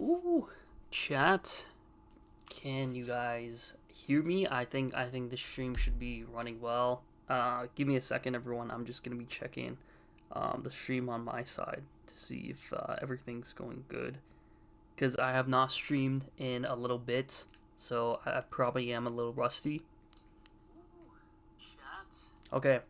Ooh, chat. Can you guys hear me? I think the stream should be running well. Give me a second, everyone. I'm just gonna be checking the stream on my side to see if everything's going good. Because I have not streamed in a little bit, so I probably am a little rusty. Okay,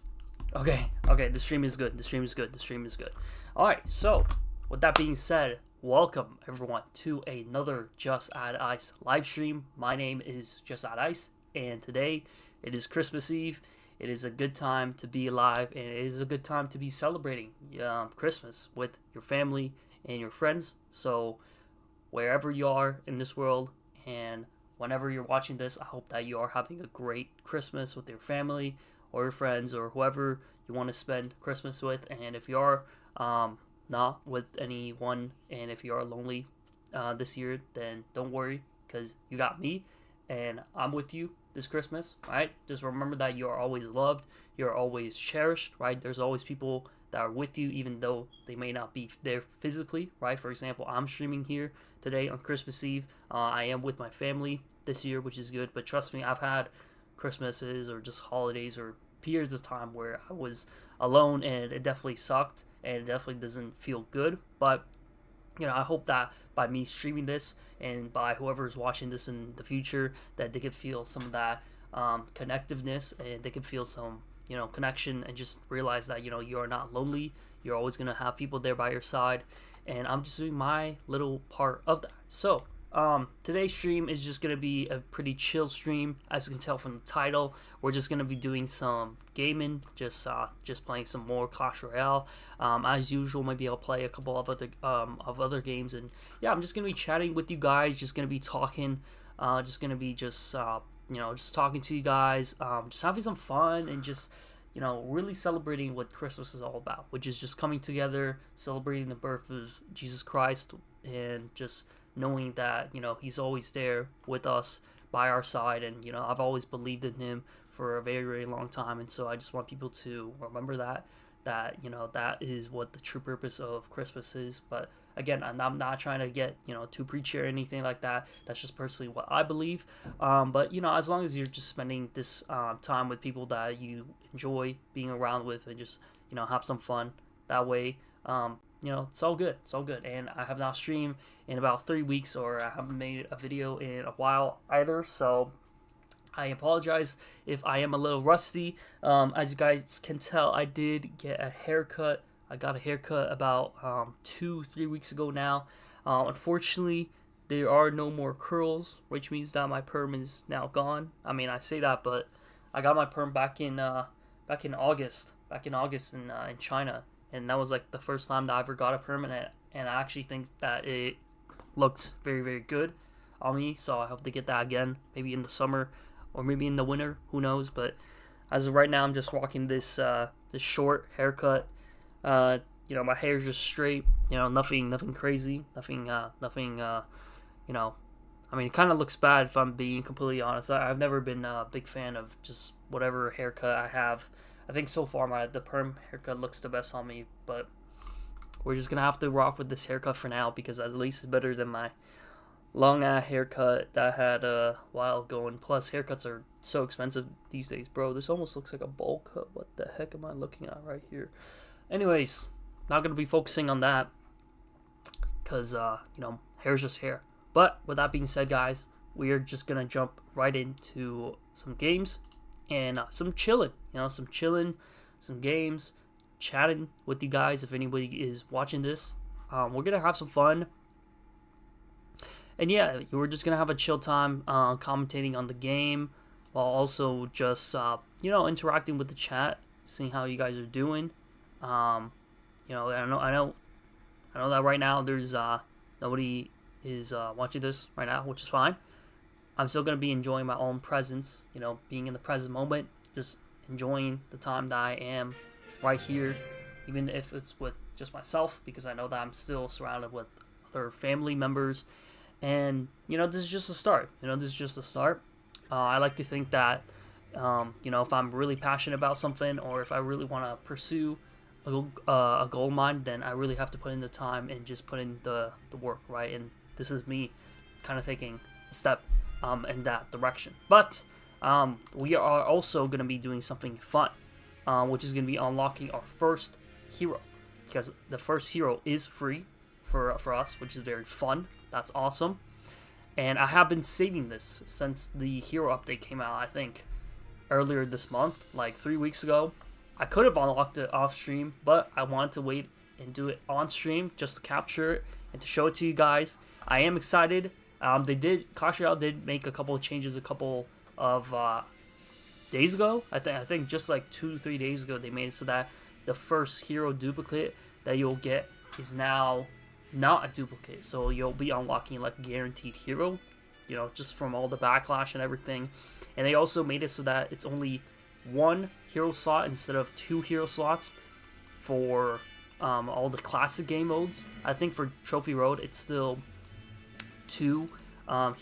okay. The stream is good. The stream is good. The stream is good. All right. So, with that being said, welcome everyone to another Just Add Ice live stream. My name is Just Add Ice, and today it is Christmas Eve. It is a good time to be alive, and it is a good time to be celebrating Christmas with your family and your friends. So, wherever you are in this world, and whenever you're watching this, I hope that you are having a great Christmas with your family or your friends or whoever you want to spend Christmas with. And if you are not with anyone, and if you are lonely this year, then don't worry, because you got me and I'm with you this Christmas, right? Just remember that you are always loved, you're always cherished, right? There's always people that are with you, even though they may not be there physically, right? For example, I'm streaming here today on Christmas Eve. I am with my family this year, which is good, but trust me, I've had Christmases or just holidays or periods of time where I was alone, and it definitely sucked, and it definitely doesn't feel good. But I hope that by me streaming this and by whoever is watching this in the future, that they could feel some of that connectiveness, and they could feel some connection, and just realize that you are not lonely. You're always gonna have people there by your side, and I'm just doing my little part of that. So today's stream is just gonna be a pretty chill stream, as you can tell from the title. We're just gonna be doing some gaming, just playing some more Clash Royale. As usual, maybe I'll play a couple of other games, and yeah, I'm just gonna be chatting with you guys. Just gonna be talking, just gonna be just talking to you guys, just having some fun, and just really celebrating what Christmas is all about, which is just coming together, celebrating the birth of Jesus Christ, and just knowing that he's always there with us by our side. And I've always believed in him for a very, very long time, and so I just want people to remember that that is what the true purpose of Christmas is. But again, I'm not trying to get too preachy or anything like that. That's just personally what I believe. But as long as you're just spending this time with people that you enjoy being around with, and just have some fun that way, it's all good. It's all good. And I have not streamed in about 3 weeks, or I haven't made a video in a while either. So I apologize if I am a little rusty. As you guys can tell, I did get a haircut. I got a haircut about 2-3 weeks ago now. Unfortunately, there are no more curls, which means that my perm is now gone. I mean, I say that, but I got my perm back in August. Back in August in China. And that was like the first time that I ever got a permanent, and I actually think that it looked very, very good on me. So I hope to get that again, maybe in the summer or maybe in the winter. Who knows? But as of right now, I'm just rocking this short haircut. My hair is just straight. Nothing crazy. Nothing. I mean, it kind of looks bad if I'm being completely honest. I've never been a big fan of just whatever haircut I have. I think so far the perm haircut looks the best on me, but we're just gonna have to rock with this haircut for now, because at least it's better than my long haircut that I had a while ago. And plus, haircuts are so expensive these days, bro. This almost looks like a bowl cut. What the heck am I looking at right here? Anyways, not gonna be focusing on that, because hair's just hair. But with that being said, guys, we are just gonna jump right into some games and some chilling, some games, chatting with you guys. If anybody is watching this, we're gonna have some fun, and yeah, we're just gonna have a chill time, commentating on the game, while also just interacting with the chat, seeing how you guys are doing. I know that right now there's nobody is watching this right now, which is fine. I'm still going to be enjoying my own presence, being in the present moment, just enjoying the time that I am right here, even if it's with just myself, because I know that I'm still surrounded with other family members. And, this is just a start. I like to think that, if I'm really passionate about something, or if I really want to pursue a goal of mine, then I really have to put in the time and just put in the work, right? And this is me kind of taking a step in that direction. But we are also going to be doing something fun, which is going to be unlocking our first hero, because the first hero is free for us, which is very fun. That's awesome. And I have been saving this since the hero update came out, I think earlier this month, like 3 weeks ago. I could have unlocked it off stream, but I wanted to wait and do it on stream just to capture it and to show it to you guys. I am excited. Clash Royale did make a couple of changes a couple of days ago. I think just like 2-3 days ago, they made it so that the first hero duplicate that you'll get is now not a duplicate. So you'll be unlocking like a guaranteed hero, you know, just from all the backlash and everything. And they also made it so that it's only 1 hero slot instead of 2 hero slots for all the classic game modes. I think for Trophy Road it's still 2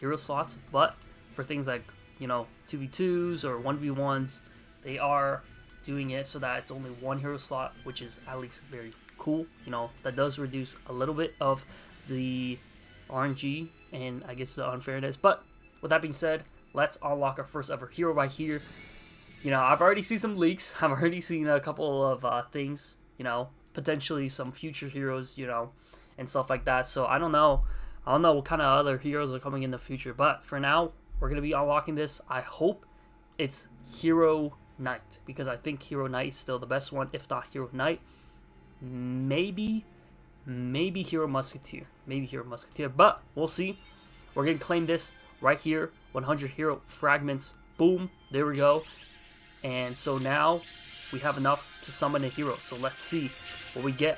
hero slots, but for things like, you know, 2v2s or 1v1s, they are doing it so that it's only 1 hero slot, which is at least very cool. You know, that does reduce a little bit of the RNG and I guess the unfairness. But with that being said, let's unlock our first ever hero right here. You know, I've already seen some leaks. I've already seen a couple of things, you know, potentially some future heroes, you know, and stuff like that. So I don't know what kind of other heroes are coming in the future. But for now, we're going to be unlocking this. I hope it's Hero Knight, because I think Hero Knight is still the best one, if not Hero Knight. Maybe Hero Musketeer. Maybe Hero Musketeer, but we'll see. We're going to claim this right here. 100 hero fragments. Boom. There we go. And so now we have enough to summon a hero. So let's see what we get.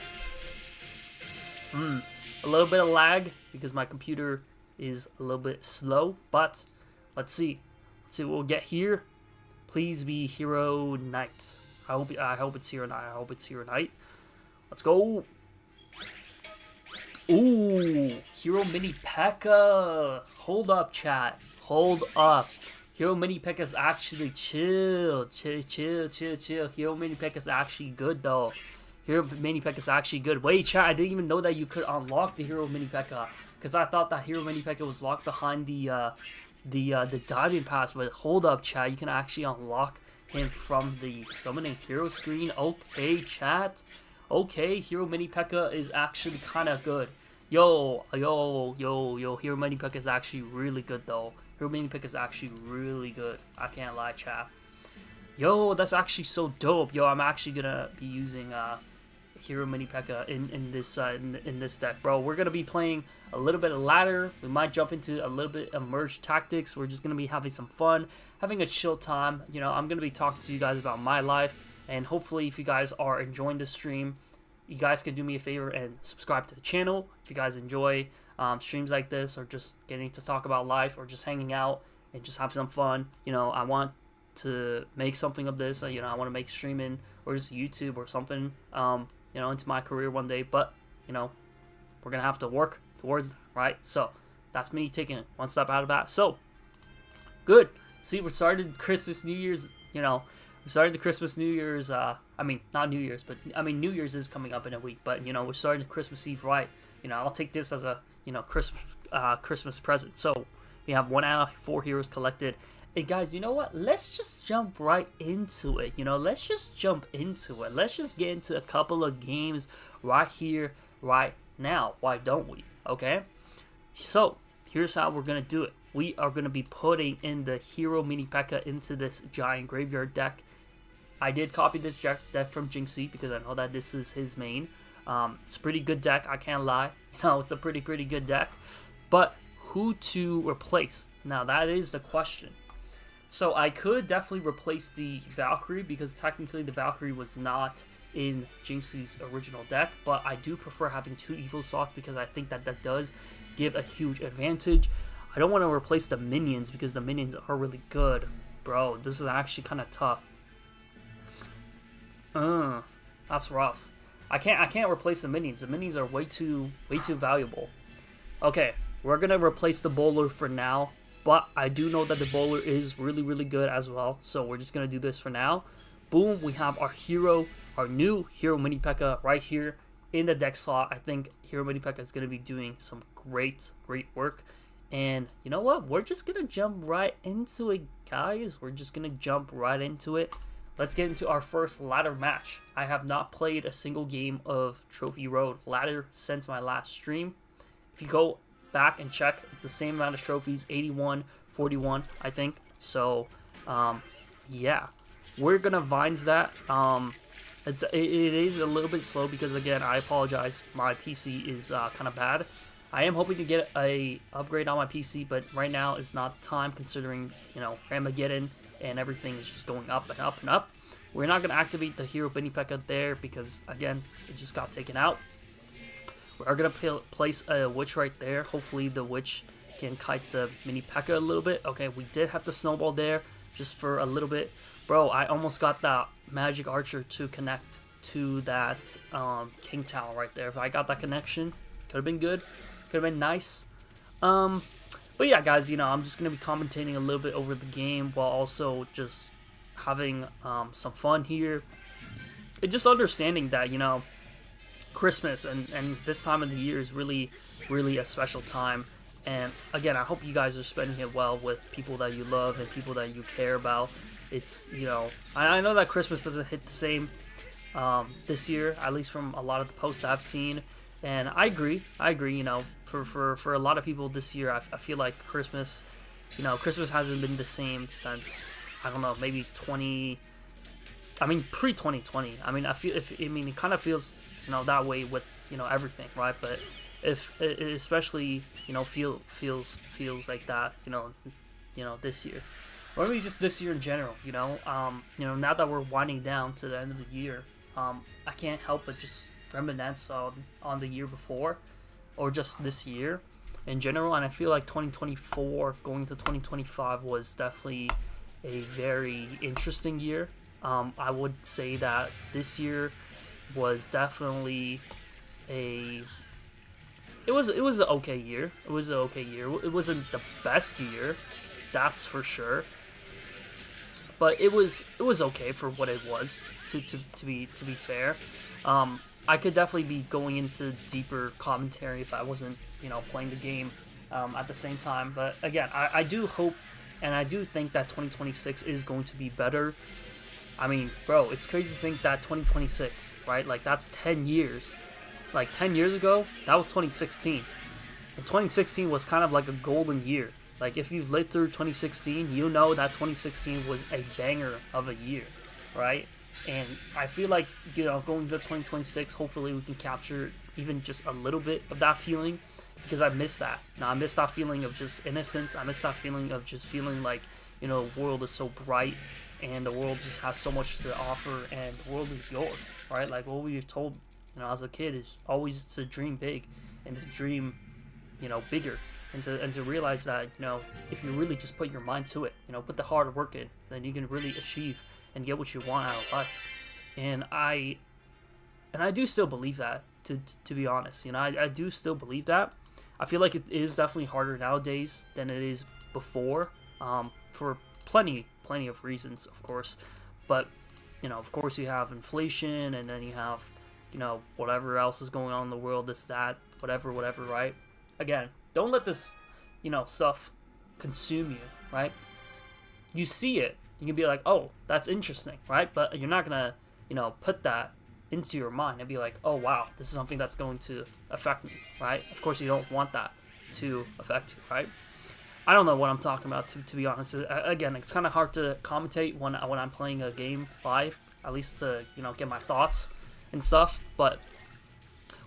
A little bit of lag because my computer is a little bit slow, but let's see. Let's see what we'll get here. Please be Hero Knight. I hope it's Hero Knight. I hope it's Hero Knight. Let's go. Ooh, Hero Mini P.E.K.K.A. Hold up, chat. Hold up. Hero Mini P.E.K.K.A. is actually chill. Hero Mini P.E.K.K.A. is actually good, though. Hero Mini P.E.K.K.A. is actually good. Wait, chat, I didn't even know that you could unlock the Hero Mini P.E.K.K.A. Because I thought that Hero Mini P.E.K.K.A. was locked behind the Diamond Pass. But hold up, chat. You can actually unlock him from the Summoning Hero screen. Okay, chat. Okay, Hero Mini P.E.K.K.A. is actually kind of good. Yo, Hero Mini P.E.K.K.A. is actually really good, though. Hero Mini P.E.K.K.A. is actually really good. I can't lie, chat. Yo, that's actually so dope. Yo, I'm actually gonna be using Hero Mini P.E.K.K.A. in this deck, bro. We're gonna be playing a little bit of ladder. We might jump into a little bit of merge tactics. We're just gonna be having some fun, having a chill time. You know, I'm gonna be talking to you guys about my life, and hopefully, if you guys are enjoying this stream, you guys can do me a favor and subscribe to the channel if you guys enjoy streams like this, or just getting to talk about life, or just hanging out and just have some fun. You know, I want to make something of this. You know, I want to make streaming or just YouTube or something, you know, into my career one day. But, you know, we're going to have to work towards that, right? So that's me taking one step out of that. So, good. See, we started Christmas, New Year's, you know, we started the Christmas, New Year's, I mean, not New Year's, but, I mean, New Year's is coming up in a week, but, you know, we're starting the Christmas Eve right. You know, I'll take this as a, you know, Christmas present. So, we have 1 out of 4 heroes collected. And guys, you know what? Let's just jump right into it. You know, let's just jump into it. Let's just get into a couple of games right here, right now. Why don't we? Okay? So, here's how we're going to do it. We are going to be putting in the Hero Mini P.E.K.K.A. into this giant graveyard deck. I did copy this deck from Jinxie because I know that this is his main. It's a pretty good deck, I can't lie. You know, it's a pretty good deck. But who to replace? Now, that is the question. So I could definitely replace the Valkyrie, because technically the Valkyrie was not in Jinxie's original deck, but I do prefer having 2 evil slots because I think that that does give a huge advantage. I don't want to replace the minions because the minions are really good. Bro, this is actually kind of tough. That's rough. I can't replace the minions. The minions are way too valuable. Okay, we're gonna replace the bowler for now, but I do know that the bowler is really good as well. So we're just gonna do this for now. Boom, we have our hero, our new Hero Mini P.E.K.K.A. right here. in the deck slot. I think Hero Mini P.E.K.K.A is going to be doing some great work. And you know what? We're just going to jump right into it, guys. We're just going to jump right into it. Let's get into our first ladder match. I have not played a single game of Trophy Road ladder since my last stream. If you go back and check, it's the same amount of trophies, 81, 41, I think. So, yeah, we're going to Vines that. It is a little bit slow because, again, I apologize. My PC is kind of bad. I am hoping to get a upgrade on my PC, but right now is not the time considering, you know, Armageddon and everything is just going up and up and up. We're not going to activate the Hero Mini P.E.K.K.A there because, again, it just got taken out. We're going to place a Witch right there. Hopefully the Witch can kite the Mini P.E.K.K.A a little bit. Okay, we did have to snowball there just for a little bit. Bro, I almost got that Magic Archer to connect to that King Tower right there. If I got that connection, could have been good. Could have been nice. But yeah, guys, you know, I'm just going to be commentating a little bit over the game while also just having some fun here. And just understanding that, you know, Christmas and this time of the year is really a special time. And again, I hope you guys are spending it well with people that you love and people that you care about. It's, you know, I know that Christmas doesn't hit the same this year, at least from a lot of the posts I've seen. And I agree, you know, for a lot of people this year, I feel like Christmas, you know, Christmas hasn't been the same since, I don't know, maybe pre-2020. I mean, it kind of feels, you know, that way with, you know, everything, right? But if it especially, you know, feels like that, you know, this year, or maybe just this year in general, you know, now that we're winding down to the end of the year, I can't help but just reminisce on the year before, or just this year in general. And I feel like 2024 going to 2025 was definitely a very interesting year. I would say that this year was definitely it was an okay year. It was an okay year. It wasn't the best year, that's for sure. But it was okay for what it was. To be fair, I could definitely be going into deeper commentary if I wasn't, you know, playing the game at the same time. But again, I do hope and I do think that 2026 is going to be better. I mean, bro, it's crazy to think that 2026, right? Like, that's 10 years. Like, 10 years ago, that was 2016. And 2016 was kind of like a golden year. Like, if you've lived through 2016, you know that 2016 was a banger of a year, right? And I feel like, you know, going to 2026, hopefully we can capture even just a little bit of that feeling, because I miss that. Now, I miss that feeling of just innocence. I miss that feeling of just feeling like, you know, the world is so bright and the world just has so much to offer and the world is yours, right? Like, what we were told, you know, as a kid is always to dream big and to dream, you know, bigger. And to realize that, you know, if you really just put your mind to it, you know, put the hard work in, then you can really achieve and get what you want out of life. And I do still believe that, to be honest. You know, I do still believe that. I feel like it is definitely harder nowadays than it is before, for plenty of reasons, of course. But, you know, of course you have inflation, and then you have, you know, whatever else is going on in the world, this, that, whatever, right? Again, don't let this, you know, stuff consume you, right? You see it, you can be like, oh, that's interesting, right? But you're not gonna, you know, put that into your mind and be like, oh wow, this is something that's going to affect me, right? Of course you don't want that to affect you, right? I don't know what I'm talking about, to be honest. Again, it's kind of hard to commentate when I'm playing a game live, at least to, you know, get my thoughts and stuff. But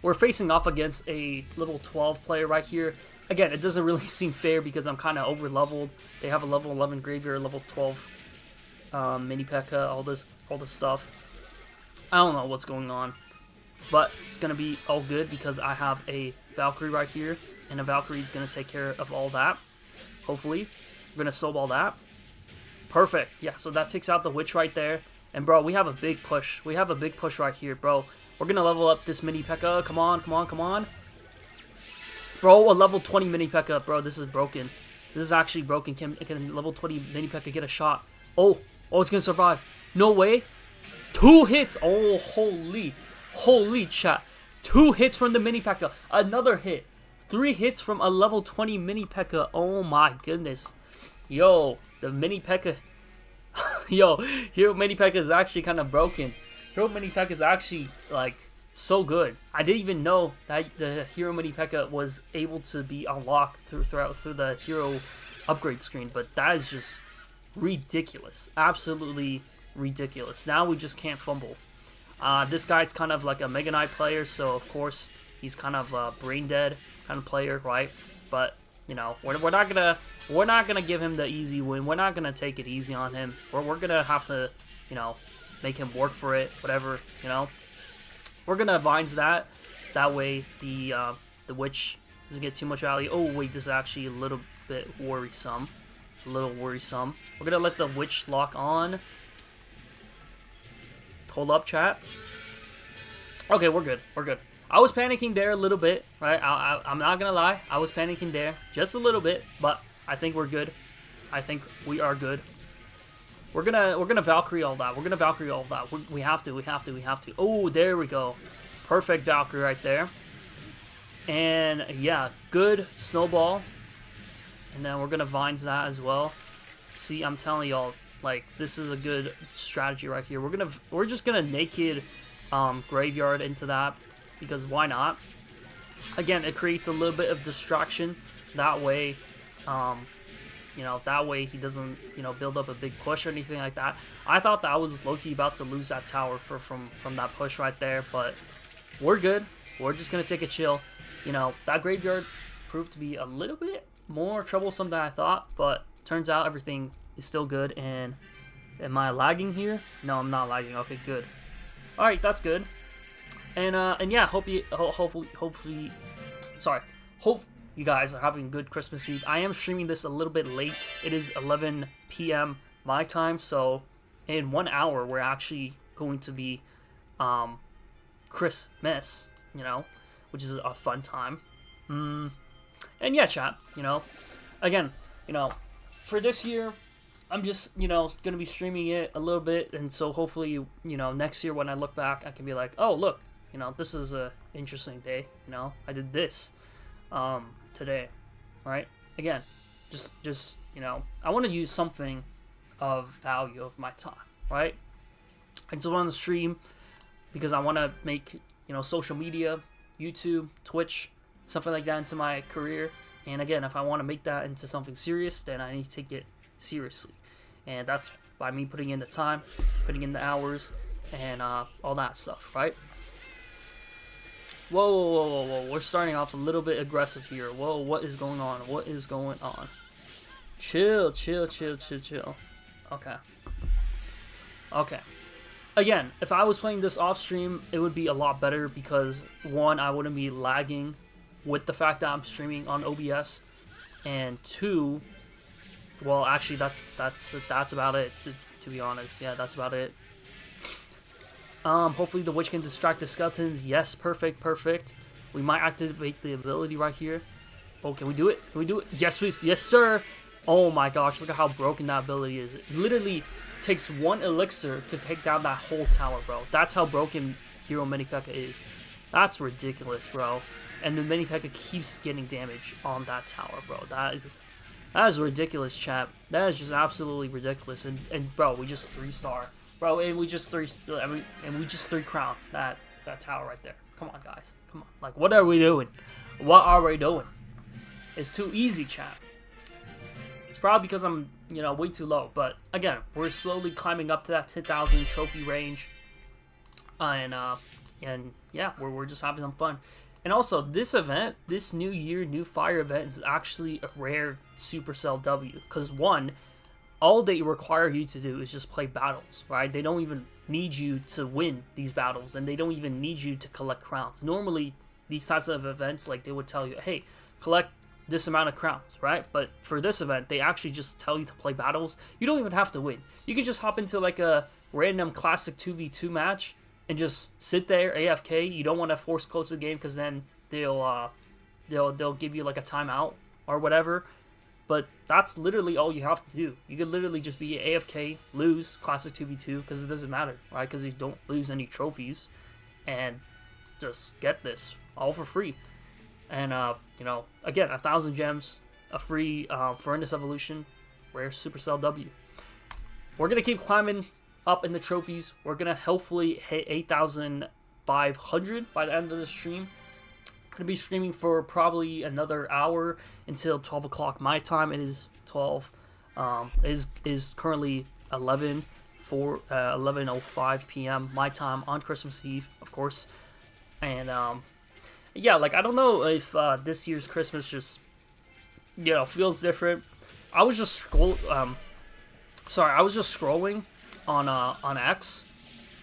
we're facing off against a level 12 player right here. Again, it doesn't really seem fair because I'm kind of over leveled. They have a level 11 Graveyard, level 12 Mini P.E.K.K.A, all this stuff. I don't know what's going on, but it's gonna be all good because I have a Valkyrie right here, and a Valkyrie is gonna take care of all that. Hopefully, we're gonna snowball that. Perfect. Yeah. So that takes out the Witch right there, and bro, we have a big push. We have a big push right here, bro. We're gonna level up this Mini P.E.K.K.A. Come on. Bro, a level 20 Mini P.E.K.K.A, bro. This is broken. This is actually broken. Can level 20 Mini P.E.K.K.A get a shot? Oh, it's gonna survive. No way. 2 hits. Oh, holy chat. 2 hits from the Mini P.E.K.K.A. Another hit. 3 hits from a level 20 Mini P.E.K.K.A. Oh my goodness. Yo, the Mini P.E.K.K.A. Yo, Hero Mini P.E.K.K.A. is actually kind of broken. Hero Mini P.E.K.K.A. is actually, like, so good. I didn't even know that the Hero Mini P.E.K.K.A. was able to be unlocked through the hero upgrade screen, but that is just ridiculous. Absolutely ridiculous. Now we just can't fumble. This guy's kind of like a Mega Knight player, so of course he's kind of a brain dead kind of player, right? But you know, we're not gonna give him the easy win. We're not gonna take it easy on him. We're gonna have to, you know, make him work for it. Whatever, you know. We're gonna Vines that. That way the witch doesn't get too much value. Oh wait, this is actually a little bit worrisome. A little worrisome. We're gonna let the witch lock on. Hold up, chat. Okay, we're good. We're good. I was panicking there a little bit, right? I'm not gonna lie. I was panicking there just a little bit, but I think we're good. I think we are good. We're gonna Valkyrie all that. We're gonna Valkyrie all that. We have to. We have to. We have to. Oh, there we go. Perfect Valkyrie right there. And yeah, good snowball. And then we're gonna Vines that as well. See, I'm telling y'all, like, this is a good strategy right here. We're just gonna naked Graveyard into that, because why not? Again, it creates a little bit of distraction. That way, you know, that way he doesn't, you know, build up a big push or anything like that. I thought that I was low-key about to lose that tower from that push right there, but we're good. We're just gonna take a chill. You know, that Graveyard proved to be a little bit more troublesome than I thought, but turns out everything is still good. And am I lagging here? No, I'm not lagging. Okay, good. All right, that's good. And yeah, hopefully, hope you guys are having a good Christmas Eve. I am streaming this a little bit late. It is 11 p.m. my time, so in 1 hour we're actually going to be Christmas, you know, which is a fun time. And yeah, chat, you know, again, you know, for this year, I'm just, you know, going to be streaming it a little bit, and so hopefully, you know, next year when I look back, I can be like, oh, look, you know, this is a interesting day, you know, I did this today, right? Again, just you know, I want to use something of value of my time, right? I just want to stream because I want to make, you know, social media, YouTube, Twitch, something like that into my career. And again, if I want to make that into something serious, then I need to take it seriously. And that's by me putting in the time, putting in the hours, and all that stuff, right? Whoa, whoa, whoa, whoa, whoa. We're starting off a little bit aggressive here. Whoa, what is going on? What is going on? Chill, chill, chill, chill, chill. Okay. Okay. Again, if I was playing this off stream, it would be a lot better because, one, I wouldn't be lagging with the fact that I'm streaming on OBS, and two, well, actually, that's about it, to be honest. Yeah, that's about it. Hopefully the witch can distract the skeletons. Yes, perfect, perfect. We might activate the ability right here. Oh, can we do it? Can we do it? Yes, please. Yes, sir. Oh my gosh, look at how broken that ability is. It literally takes 1 elixir to take down that whole tower, bro. That's how broken Hero Mini P.E.K.K.A. is. That's ridiculous, bro. And the Mini P.E.K.K.A. keeps getting damage on that tower, bro. That is ridiculous, chat. That is just absolutely ridiculous. And bro, we just 3-star. Bro, and we just 3 crown that tower right there. Come on, guys. Come on. Like, what are we doing? What are we doing? It's too easy, chat. It's probably because I'm, you know, way too low. But again, we're slowly climbing up to that 10,000 trophy range. And yeah, we're just having some fun. And also, this event, this New Year, New Fire event is actually a rare Supercell W. Because one, all they require you to do is just play battles, right? They don't even need you to win these battles, and they don't even need you to collect crowns. Normally, these types of events, like, they would tell you, hey, collect this amount of crowns, right? But for this event, they actually just tell you to play battles. You don't even have to win. You can just hop into, like, a random classic 2v2 match and just sit there, AFK. You don't want to force close the game because then they'll give you, like, a timeout or whatever. But that's literally all you have to do. You could literally just be AFK, lose classic 2v2 because it doesn't matter, right? Because you don't lose any trophies, and just get this all for free. And you know, again, 1,000 gems, a free Furnace Evolution, rare Supercell W. We're gonna keep climbing up in the trophies. We're gonna hopefully hit 8,500 by the end of the stream. Gonna be streaming for probably another hour until 12 o'clock my time. It is 12. Is currently 11:05 p.m. my time on Christmas Eve, of course. And yeah, like I don't know if this year's Christmas just, you know, feels different. I was just scrolling on X,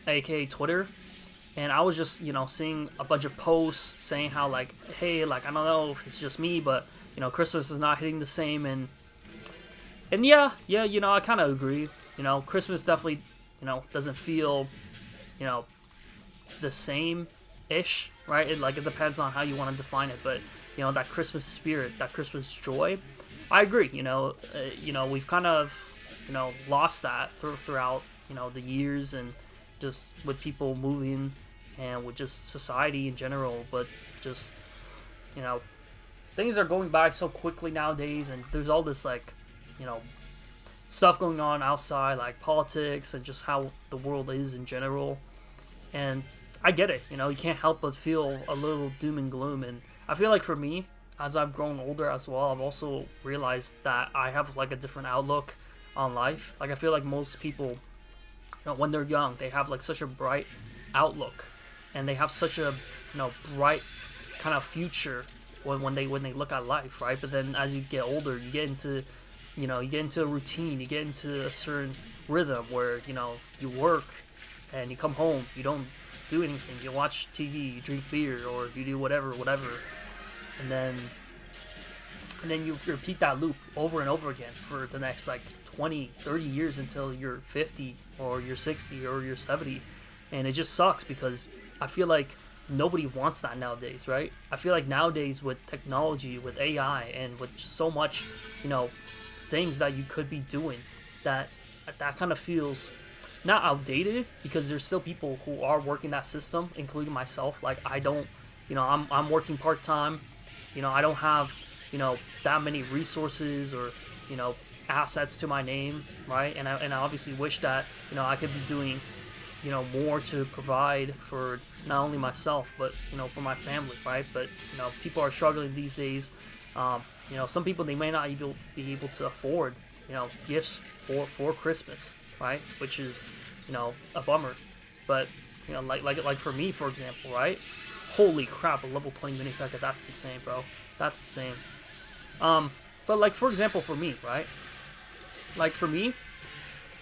aka Twitter, and I was just, you know, seeing a bunch of posts saying how like, hey, like I don't know if it's just me, but you know, Christmas is not hitting the same, and yeah, you know, I kind of agree. You know, Christmas definitely, you know, doesn't feel, you know, the same-ish, right? It depends on how you want to define it, but you know, that Christmas spirit, that Christmas joy, I agree. You know, we've kind of, you know, lost that throughout, you know, the years, and just with people moving and with just society in general. But just, you know, things are going by so quickly nowadays, and there's all this like, you know, stuff going on outside, like politics and just how the world is in general. And I get it, you know, you can't help but feel a little doom and gloom. And I feel like for me, as I've grown older as well, I've also realized that I have like a different outlook on life. Like I feel like most people, you know, when they're young, they have like such a bright outlook, and they have such a, you know, bright kind of future when they look at life, right? But then as you get older, you get into, you know, you get into a routine, you get into a certain rhythm where, you know, you work and you come home, you don't do anything, you watch TV, you drink beer, or you do whatever, and then you repeat that loop over and over again for the next like 20, 30 years until you're 50 or you're 60 or you're 70, and it just sucks because I feel like nobody wants that nowadays, right? I feel like nowadays with technology, with AI, and with so much, you know, things that you could be doing, that kind of feels not outdated, because there's still people who are working that system, including myself. Like I don't, you know, I'm working part-time, you know, I don't have, you know, that many resources or, you know, assets to my name, right? And I obviously wish that, you know, I could be doing, you know, more to provide for not only myself, but, you know, for my family, right? But, you know, people are struggling these days. You know, some people, they may not even be able to afford, you know, gifts for Christmas, right? Which is, you know, a bummer. But, you know, like for me, for example, right? Holy crap, a level 20 mini P.E.K.K.A, that's insane, bro. That's insane. But like, for example, for me, right? Like for me,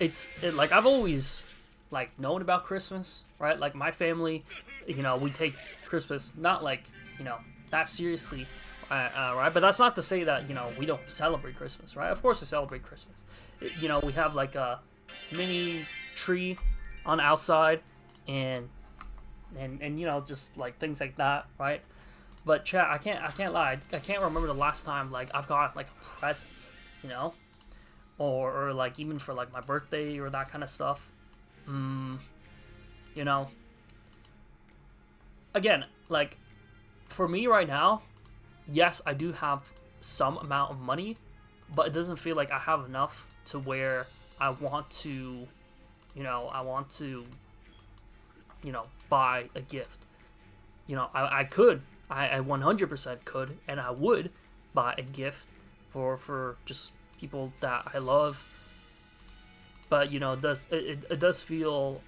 like I've always like known about Christmas, right? Like my family, you know, we take Christmas not like, you know, that seriously, right? But that's not to say that, you know, we don't celebrate Christmas, right? Of course we celebrate Christmas. You know, we have like a mini tree on the outside, and you know, just like things like that, right? But chat, I can't lie, I can't remember the last time like I've got like a present, you know, or like even for like my birthday or that kind of stuff. You know, again, like for me right now, yes, I do have some amount of money, but it doesn't feel like I have enough to where I want to, you know, buy a gift. You know, I could, I 100% could, and I would buy a gift for just people that I love. But, you know, it does feel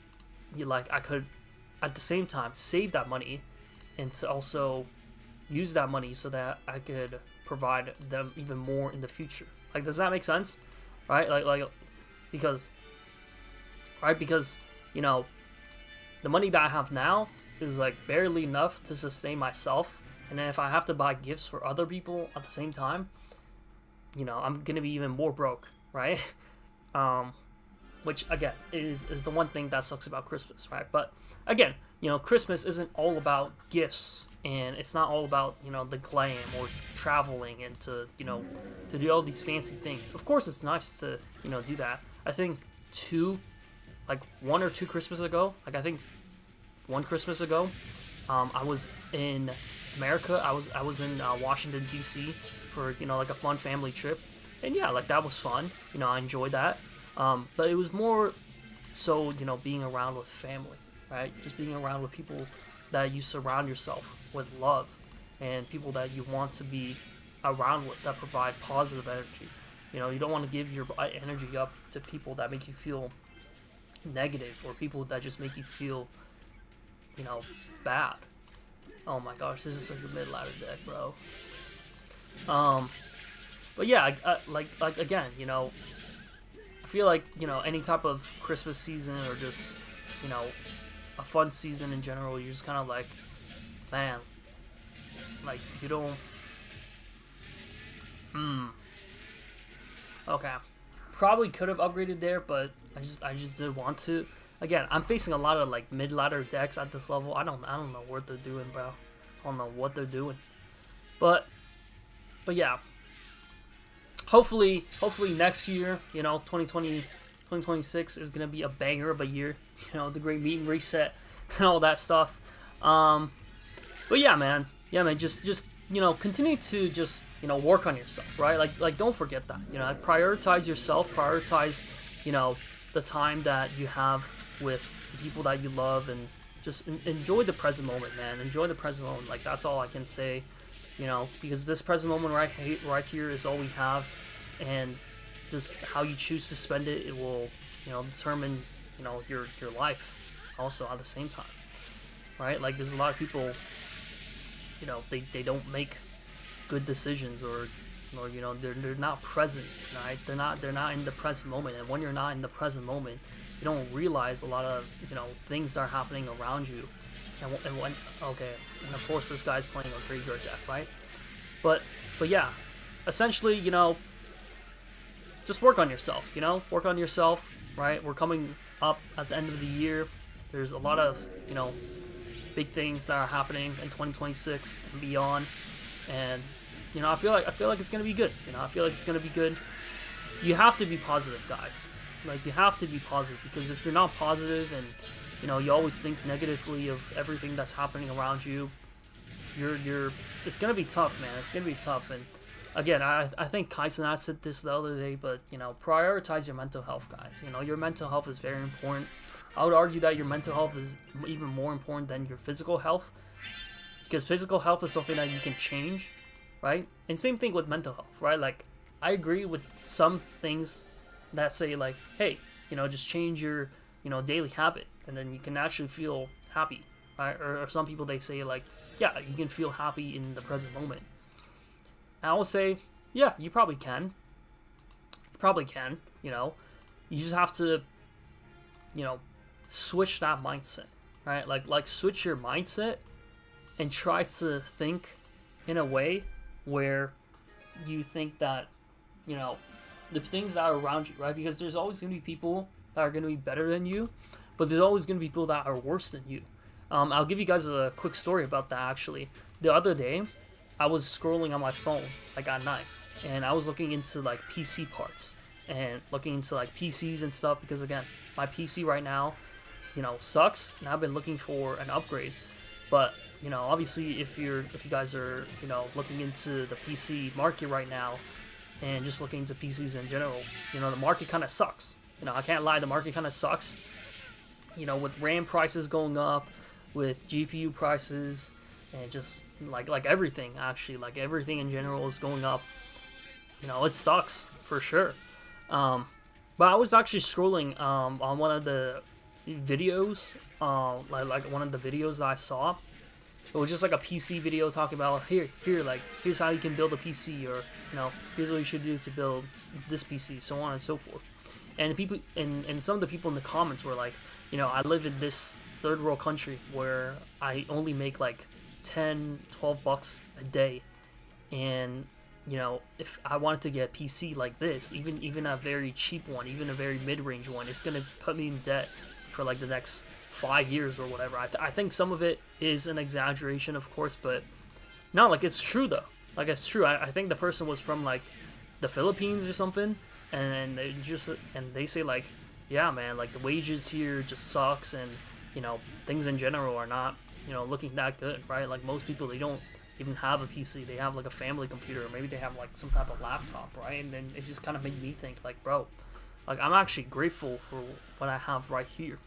like I could, at the same time, save that money and to also use that money so that I could provide them even more in the future. Like, does that make sense? Right? Because, you know, the money that I have now is like barely enough to sustain myself. And then if I have to buy gifts for other people at the same time, you know, I'm gonna be even more broke, right? Which again is the one thing that sucks about Christmas, right? But again, you know, Christmas isn't all about gifts, and it's not all about, you know, the glam or traveling and to, you know, to do all these fancy things. Of course, it's nice to, you know, do that. I think one or two Christmas ago, like I think one Christmas ago, I was in America. I was in Washington D.C. for like a fun family trip, and yeah, like that was fun. I enjoyed that. But it was more so being around with family, right? Just being around with people that you surround yourself with love, and people that you want to be around with that provide positive energy. You don't want to give your energy up to people that make you feel negative, or people that just make you feel bad. Oh my gosh, this is such a mid-ladder deck, bro. But yeah, like again, I feel like any type of Christmas season, or just a fun season in general, you're just kind of like, man, like you don't. Okay, probably could have upgraded there, but I just didn't want to. Again, I'm facing a lot of like mid-ladder decks at this level. I don't know what they're doing, bro. I don't know what they're doing. But yeah. Hopefully next year, 2026 is gonna be a banger of a year. The great meet and reset and all that stuff. But yeah, man. Just continue to just work on yourself, right? Like don't forget that. Prioritize yourself. Prioritize the time that you have with the people that you love, and just enjoy the present moment, man. Enjoy the present moment. Like that's all I can say, because this present moment right here is all we have, and just how you choose to spend it, it will determine your life also at the same time, right? Like there's a lot of people, they don't make good decisions, or they're not present, right? They're not in the present moment, and when you're not in the present moment, you don't realize a lot of things that are happening around you, and when and of course this guy's playing a graveyard deck, right? But yeah, essentially, just work on yourself, work on yourself, right? We're coming up at the end of the year. There's a lot of big things that are happening in 2026 and beyond, and I feel like it's gonna be good. I feel like it's gonna be good. You have to be positive, guys. Like you have to be positive, because if you're not positive, and you always think negatively of everything that's happening around you, it's gonna be tough, man. It's gonna be tough. And again, I think Kaizenat said this the other day, but prioritize your mental health, guys. Your mental health is very important. I would argue that your mental health is even more important than your physical health, because physical health is something that you can change, right? And same thing with mental health, right? Like I agree with some things that say like, hey, just change your daily habit, and then you can actually feel happy, right? Or some people, they say like, yeah, you can feel happy in the present moment. And I will say, yeah, you probably can. You probably can. You just have to switch that mindset, right? Like switch your mindset and try to think in a way where you think that the things that are around you, right? Because there's always going to be people that are going to be better than you, but there's always going to be people that are worse than you. I'll give you guys a quick story about that, actually. The other day, I was scrolling on my phone, like at night, and I was looking into like PC parts, and looking into like PCs and stuff, because again, my PC right now, sucks, and I've been looking for an upgrade. But obviously, if you guys are looking into the PC market right now, and just looking into PCs in general, the market kind of sucks. I can't lie, the market kind of sucks. With RAM prices going up, with GPU prices, and just like everything, actually, like everything in general is going up. It sucks for sure. But I was actually scrolling on one of the videos, like one of the videos that I saw. It was just like a PC video talking about here's how you can build a PC, or here's what you should do to build this PC, so on and so forth. And people and some of the people in the comments were like, I live in this third world country where I only make like $10-12 a day, and if I wanted to get a PC like this, even a very cheap one, even a very mid-range one, it's gonna put me in debt for like the next 5 years or whatever. I think some of it is an exaggeration, of course, but no, like it's true though. Like it's true. I think the person was from like the Philippines or something, and they say like, yeah, man, like the wages here just sucks, and things in general are not looking that good, right? Like most people, they don't even have a PC. They have like a family computer, or maybe they have like some type of laptop, right? And then it just kind of made me think, like, bro, like I'm actually grateful for what I have right here.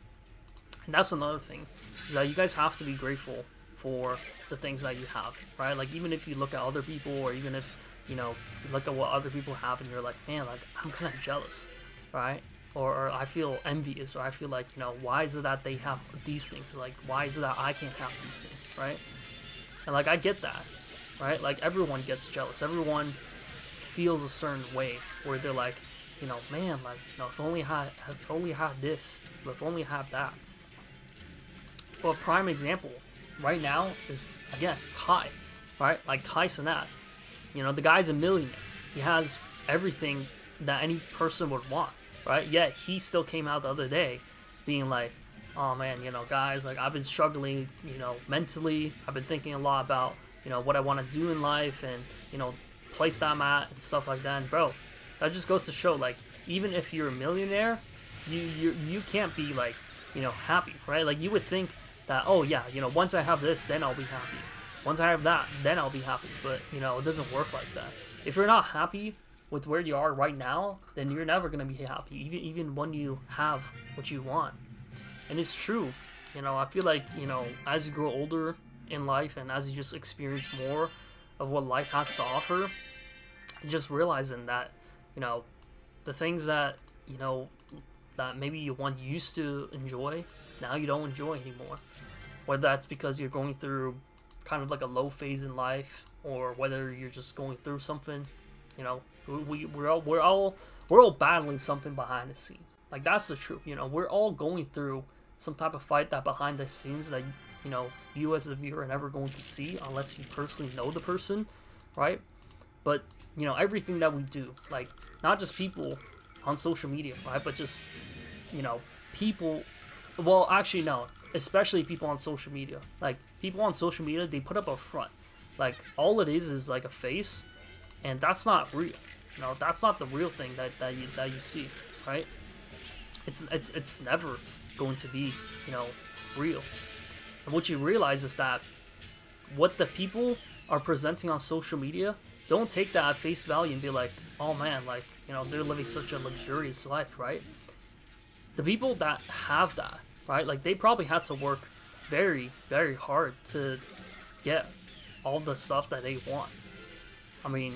And that's another thing, is that you guys have to be grateful for the things that you have, right? Like even if you look at other people, or even if you look at what other people have, and you're like, man, like I'm kind of jealous, right? Or I feel envious, or I feel like, why is it that they have these things? Like, why is it that I can't have these things, right? And like I get that, right? Like everyone gets jealous. Everyone feels a certain way where they're like, man, like, if only I had this, if only I had that. Well, a prime example right now is, again, Kai, right? Like Kai Cenat. The guy's a millionaire. He has everything that any person would want, right? Yet he still came out the other day being like, oh man, guys, like I've been struggling, mentally. I've been thinking a lot about, what I want to do in life, and, place that I'm at and stuff like that. And bro, that just goes to show, like, even if you're a millionaire, you can't be like, happy, right? Like you would think that, oh yeah, once I have this, then I'll be happy. Once I have that, then I'll be happy. But, it doesn't work like that. If you're not happy with where you are right now, then you're never going to be happy, even when you have what you want. And it's true. I feel like, as you grow older in life, and as you just experience more of what life has to offer, just realizing that, the things that, that maybe you once used to enjoy, now you don't enjoy anymore. Whether that's because you're going through kind of like a low phase in life, or whether you're just going through something, we're all battling something behind the scenes. Like that's the truth. We're all going through some type of fight that behind the scenes that you as a viewer are never going to see unless you personally know the person, right? But everything that we do, like not just people on social media, right, but just people, well, actually no, especially people on social media. Like people on social media, they put up a front, like all it is like a face, and that's not real. That's not the real thing that you see, right? It's never going to be real. And what you realize is that what the people are presenting on social media, don't take that at face value and be like, oh man, like they're living such a luxurious life, right? The people that have that, right, like they probably had to work very, very hard to get all the stuff that they want. I mean,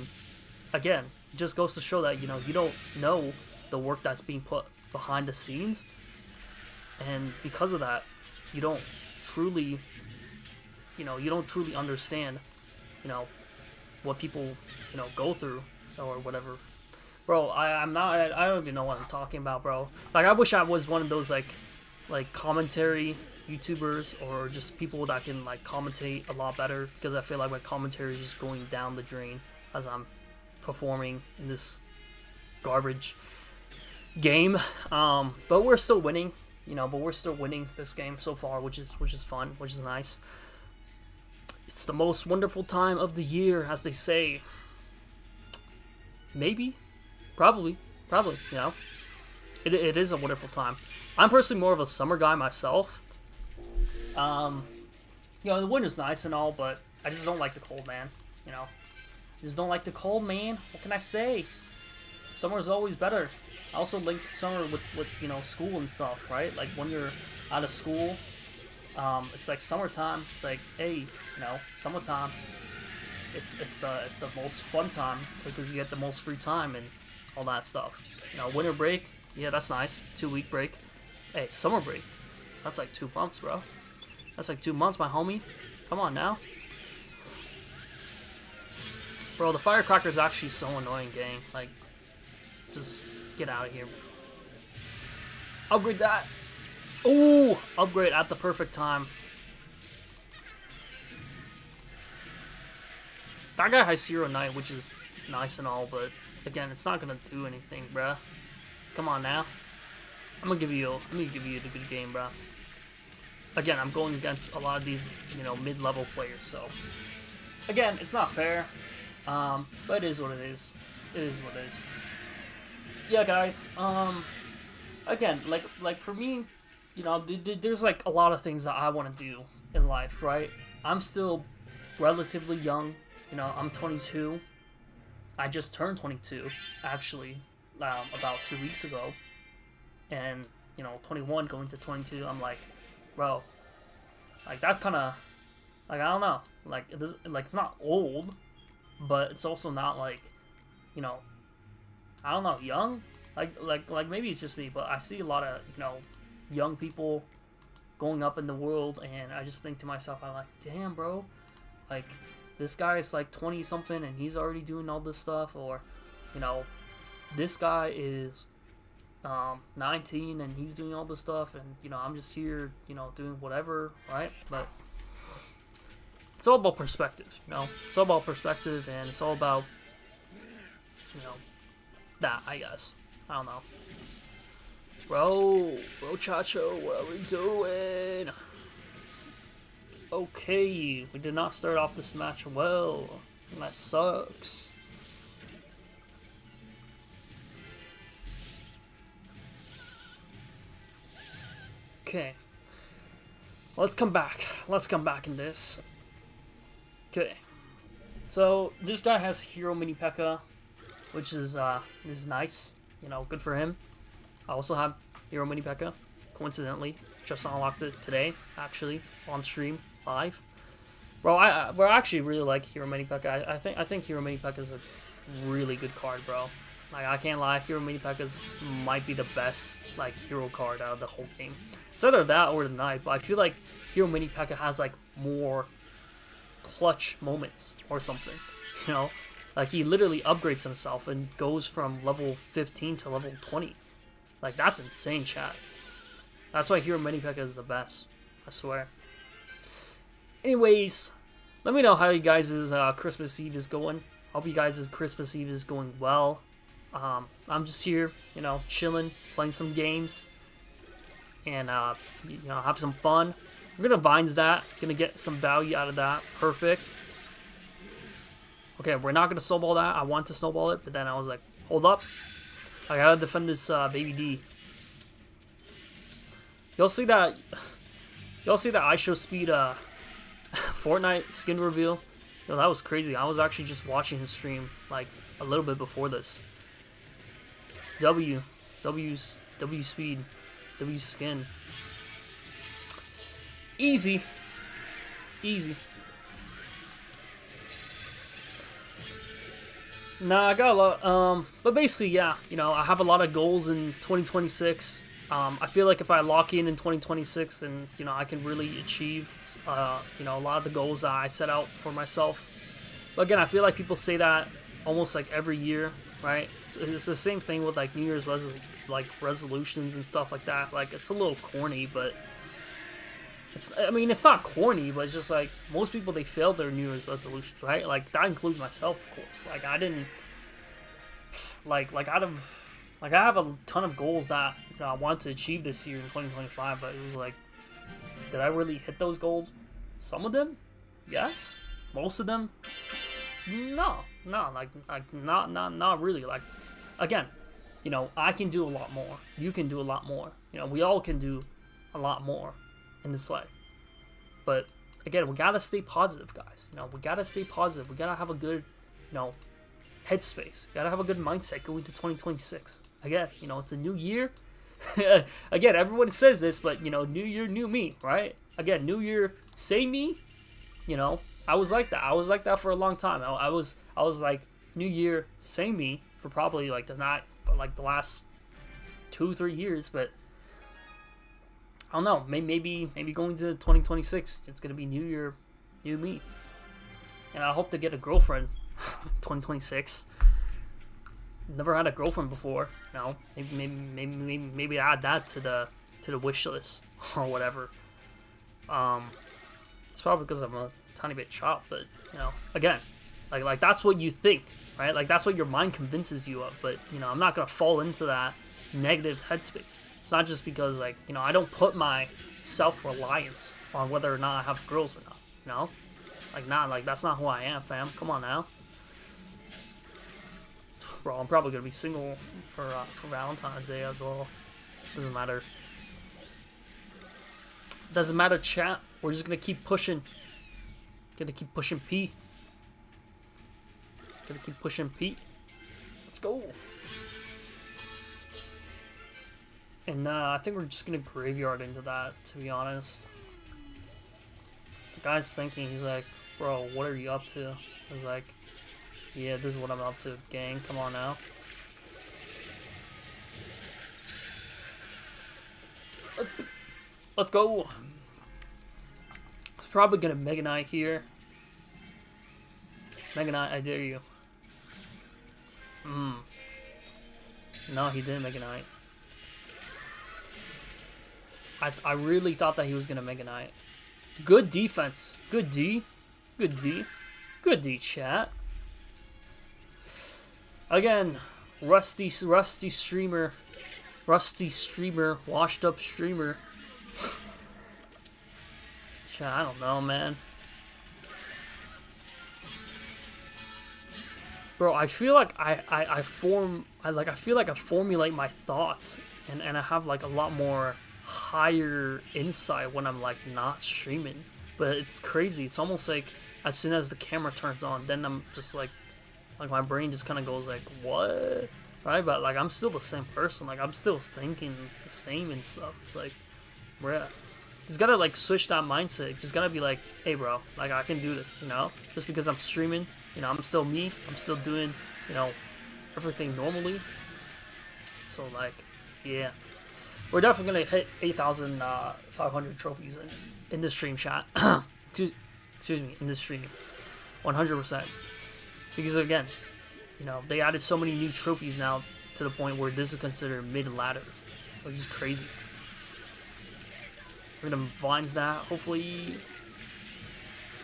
again, it just goes to show that you don't know the work that's being put behind the scenes, and because of that, you don't truly understand what people go through or whatever. Bro, I don't even know what I'm talking about, bro. Like I wish I was one of those like commentary YouTubers, or just people that can like commentate a lot better, because I feel like my commentary is just going down the drain as I'm performing in this garbage game. But we're still winning, this game so far, which is fun, which is nice. It's the most wonderful time of the year, as they say. Maybe, probably, it is a wonderful time. I'm personally more of a summer guy myself. The winter's nice and all, but I just don't like the cold, man. Just don't like the cold, man. What can I say? Summer's always better. I also link summer with school and stuff, right? Like when you're out of school, it's like summertime. It's like, hey, summertime. It's the most fun time because you get the most free time and all that stuff. Winter break, yeah, that's nice. 2-week break. Hey, summer break, that's like 2 months, bro. That's like 2 months, my homie. Come on now. Bro, the firecracker is actually so annoying, gang. Like, just get out of here. Upgrade that. Ooh, upgrade at the perfect time. That guy has Zero Knight, which is nice and all, but again, it's not gonna do anything, bruh. Come on now. I'm gonna give you the good game, bruh. Again, I'm going against a lot of these, mid-level players, so again, it's not fair. But it is what it is. It is what it is. Yeah, guys. Again, like for me, there's like a lot of things that I want to do in life, right? I'm still relatively young. You know, I'm 22. I just turned 22, actually, about 2 weeks ago. And, you know, 21 going to 22, I'm like, bro, like, that's kind of, like, I don't know. Like, it's not old, but it's also not, like, you know, I don't know, young? Like maybe it's just me, but I see a lot of, you know, young people going up in the world, and I just think to myself, I'm like, damn, bro, like, this guy is like 20 something and he's already doing all this stuff, or, you know, this guy is 19 and he's doing all this stuff, and, you know, I'm just here, you know, doing whatever, right? But it's all about perspective, you know, it's all about perspective, and it's all about, you know, that, I guess. I don't know. Bro Chacho, what are we doing? Okay, we did not start off this match well, and that sucks. Okay. Let's come back. Let's come back in this. Okay. So, this guy has Hero Mini P.E.K.K.A, which is nice. You know, good for him. I also have Hero Mini P.E.K.K.A, coincidentally. Just unlocked it today, actually, on stream, live. Bro, I actually really like Hero Mini P.E.K.K.A. I think Hero Mini P.E.K.K.A is a really good card, bro. Like, I can't lie, Hero Mini P.E.K.K.A might be the best, like, hero card out of the whole game. It's either that or the Knight, but I feel like Hero Mini P.E.K.K.A has, like, more clutch moments or something, you know? Like, he literally upgrades himself and goes from level 15 to level 20. Like, that's insane, chat. That's why Hero Mini P.E.K.K.A is the best. I swear. Anyways, let me know how you guys' Christmas Eve is going. Hope you guys' Christmas Eve is going well. I'm just here, you know, chilling, playing some games, and, you know, have some fun. I'm gonna Vines that. Gonna get some value out of that. Perfect. Okay, we're not gonna snowball that. I want to snowball it, but then I was like, hold up. I gotta defend this baby D. Y'all see that IShowSpeed Fortnite skin reveal? Yo, that was crazy. I was actually just watching his stream like a little bit before this. W speed, W skin. Easy. Nah, I got a lot, but basically, yeah, you know, I have a lot of goals in 2026. I feel like if I lock in 2026, then, you know, I can really achieve, you know, a lot of the goals that I set out for myself. But again, I feel like people say that almost like every year, right? It's the same thing with like New Year's resolutions and stuff like that. Like, it's a little corny, but I mean, it's not corny, but it's just like most people, they fail their New Year's resolutions, right? Like, that includes myself, of course. Like, I didn't like I have a ton of goals that, you know, I want to achieve this year in 2025, but it was like, did I really hit those goals? Some of them, yes. Most of them, no, like not really. Like, again, you know, I can do a lot more. You can do a lot more. You know, we all can do a lot more in this life. But again, we gotta stay positive, guys. You know, we gotta stay positive. We gotta have a good, you know, headspace. We gotta have a good mindset going to 2026. Again, you know, it's a new year. Again, everyone says this, but, you know, new year, new me, right? Again, new year, same me. You know, I was like that. I was like that for a long time. I was like, new year, same me for probably like the last 2-3 years. But I don't know. Maybe going to 2026, it's gonna be new year, new me. And I hope to get a girlfriend 2026. Never had a girlfriend before. You know, maybe add that to the wish list or whatever. It's probably because I'm a tiny bit chopped, but, you know, again, like that's what you think, right? Like, that's what your mind convinces you of. But, you know, I'm not gonna fall into that negative headspace. It's not just because, like, you know, I don't put my self-reliance on whether or not I have girls or not. You know, like that's not who I am, fam. Come on now. Bro, I'm probably gonna be single for Valentine's Day as well. Doesn't matter. Doesn't matter, chat. We're just gonna keep pushing. Gonna keep pushing P. Gonna keep pushing P. Let's go. And I think we're just gonna graveyard into that, to be honest. The guy's thinking, he's like, bro, what are you up to? I was like, yeah, this is what I'm up to, gang. Come on now. Let's go. He's probably gonna Mega Knight here. Mega Knight, I dare you. No, he didn't Mega Knight. I really thought that he was gonna Mega Knight. Good defense. Good D. Good D. Good D, chat. Again, rusty streamer. Rusty streamer. Washed up streamer. Chat, I don't know, man. Bro, I feel like I feel like I formulate my thoughts and I have like a lot more higher insight when I'm like not streaming. But it's crazy. It's almost like as soon as the camera turns on, then I'm just like my brain just kind of goes like, what? Right? But like I'm still the same person. Like I'm still thinking the same and stuff. It's like, bruh. Just gotta like switch that mindset. Just gotta be like, hey bro, like I can do this, you know? Just because I'm streaming, you know, I'm still me. I'm still doing, you know, everything normally. So like, yeah. We're definitely gonna hit 8,500 trophies in this stream, chat. excuse me, in this stream. 100%. Because again, you know, they added so many new trophies now to the point where this is considered mid-ladder. Which is crazy. We're gonna vines that, hopefully.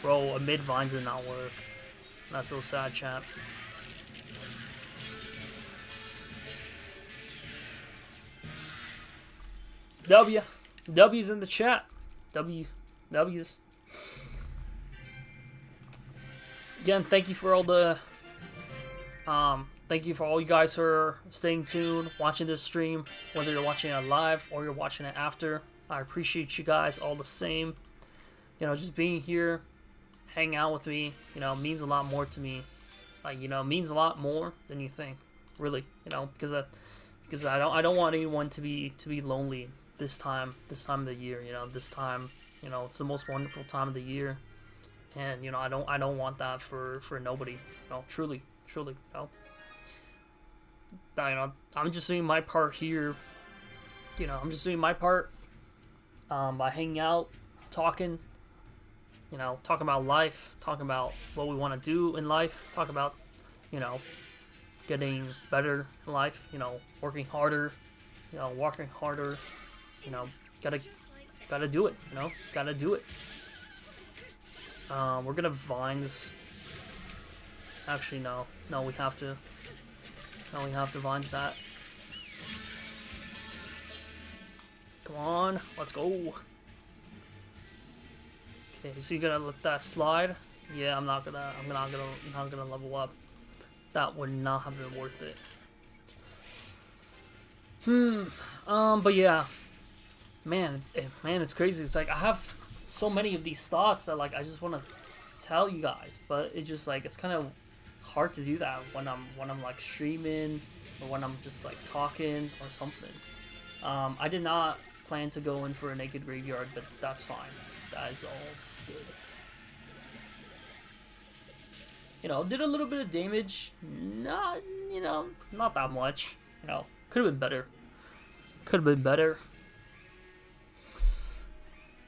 Bro, a mid vines did not work. That's so sad, chat. W's in the chat. W's. Again, thank you for all the thank you for all you guys who are staying tuned, watching this stream, whether you're watching it live or you're watching it after. I appreciate you guys all the same. You know, just being here, hanging out with me, you know, means a lot more to me. Like, you know, means a lot more than you think. Really, you know, because I don't want anyone to be lonely this time of the year, you know, this time, you know, it's the most wonderful time of the year. And, you know, I don't want that for nobody. You know, truly, you know. I'm just doing my part here. You know, I'm just doing my part by hanging out, talking, you know, talking about life, talking about what we want to do in life, talk about, you know, getting better in life, you know, working harder, you know, gotta do it, you know, gotta do it. We're gonna vines. Actually, no, we have to vines that. Come on, let's go. Okay, so you gonna let that slide? Yeah, I'm not gonna level up. That would not have been worth it. But yeah, man, it's crazy. It's like I have so many of these thoughts that like I just want to tell you guys, but it just like it's kind of hard to do that when I'm like streaming or when I'm just like talking or something. I did not plan to go in for a naked graveyard, but that's fine. That is all good. You know, did a little bit of damage. Not, you know, not that much. You know, could have been better.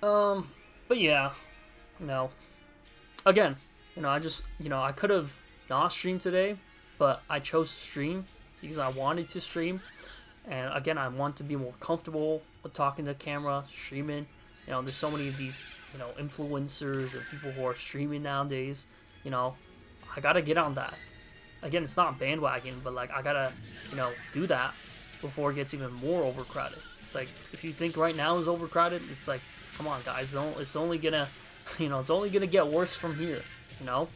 But yeah, you know, again, you know, I could have not streamed today, but I chose to stream because I wanted to stream. And again, I want to be more comfortable with talking to the camera, streaming. You know, there's so many of these, you know, influencers and people who are streaming nowadays. You know, I gotta get on that. Again, it's not bandwagon, but like I gotta, you know, do that before it gets even more overcrowded. It's like if you think right now is overcrowded, it's like, come on, guys, it's only gonna, you know, it's only gonna get worse from here. You know,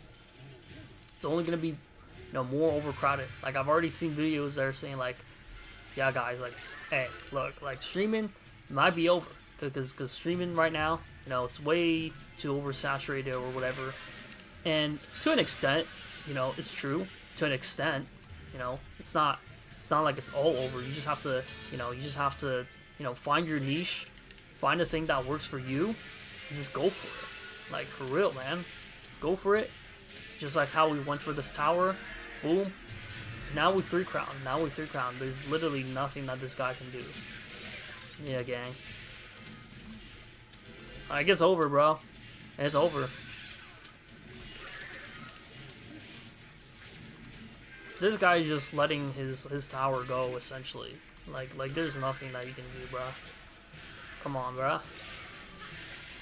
it's only gonna be, you know, more overcrowded. Like I've already seen videos that are saying like, yeah, guys, like, hey, look, like streaming might be over because streaming right now, You know, it's way too oversaturated or whatever. And to an extent, you know, it's true. To an extent, you know, it's not like it's all over. You just have to, you know, find your niche, find a thing that works for you, and just go for it. Like, for real, man. Go for it. Just like how we went for this tower. Boom. Now we 3 crown. There's literally nothing that this guy can do. Yeah, gang. It gets over, bro. It's over. This guy's just letting his tower go, essentially. Like there's nothing that you can do, bro. Come on, bro.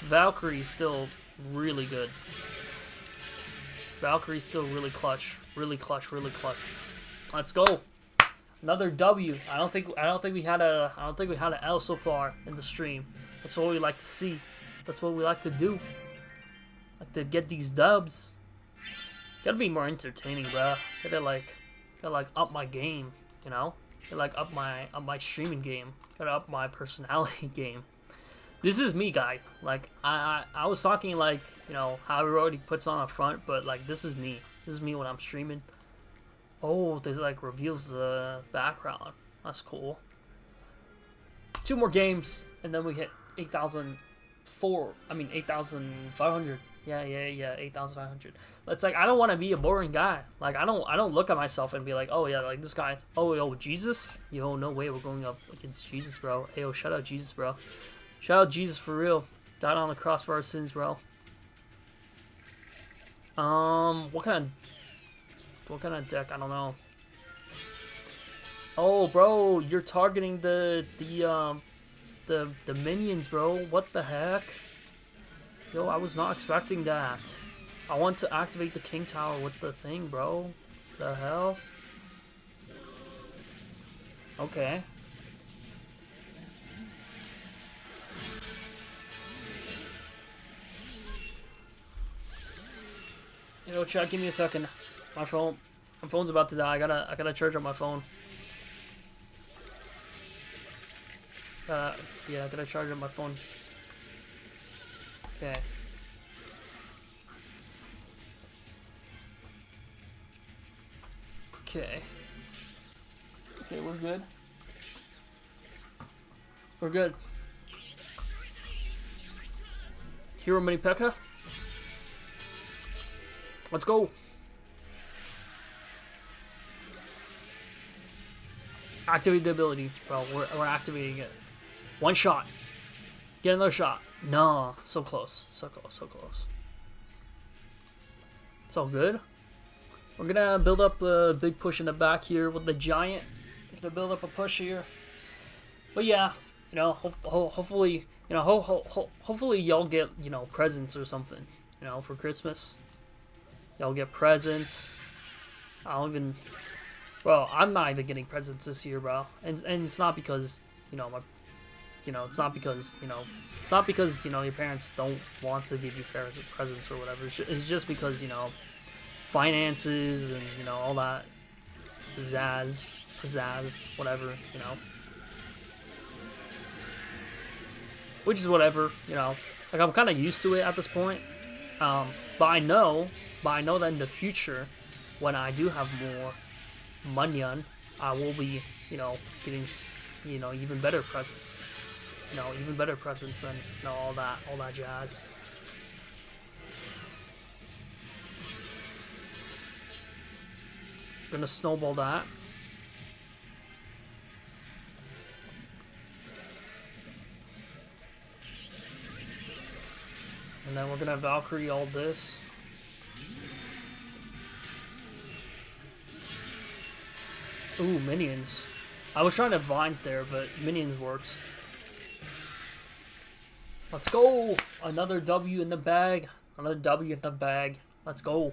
Valkyrie's still really good. Valkyrie's still really clutch. Really clutch. Let's go. Another W. I don't think we had an L so far in the stream. That's what we like to see. That's what we like to do. Like to get these dubs. Gotta be more entertaining, bro. Gotta up my game, you know? Gotta up my streaming game. Gotta up my personality game. This is me, guys. Like I was talking like, you know, how everybody puts on a front, but like this is me. This is me when I'm streaming. Oh, there's like reveals the background. That's cool. 2 more games and then we hit 8,500. Yeah, 8,500. It's like I don't want to be a boring guy. Like I don't look at myself and be like, oh yeah, like this guy's, oh yo, Jesus, yo, no way we're going up against Jesus, bro. Hey, yo, shout out Jesus, bro. Shout out Jesus for real. Died on the cross for our sins, bro. What kind of deck? I don't know. Oh, bro, you're targeting the minions, bro. What the heck? Yo, I was not expecting that. I want to activate the King Tower with the thing, bro. The hell? Okay. Yo, chat, give me a second. My phone's about to die. I gotta charge up my phone. Yeah, I gotta charge up my phone. Okay. Okay, we're good. We're good. Hero Mini P.E.K.K.A. Let's go. Activate the ability, bro. We're activating it. 1 shot. Get another shot. No, so close. So close. It's all good. We're gonna build up the big push in the back here with the giant. We're gonna build up a push here. But yeah, you know, hopefully, you know, hopefully y'all get, you know, presents or something, you know, for Christmas. Y'all get presents. I'm not even getting presents this year, bro. And it's not because, you know, it's not because your parents don't want to give you presents or whatever. It's just because, you know, finances and, you know, all that pizzazz, whatever, you know. Which is whatever, you know. Like, I'm kind of used to it at this point. But I know that in the future, when I do have more money, I will be, you know, getting, you know, even better presents. You know, even better presents and, you know, all that jazz. Gonna snowball that. And then we're gonna Valkyrie all this. Ooh, minions. I was trying to vines there, but minions works. Let's go! Another W in the bag. Let's go.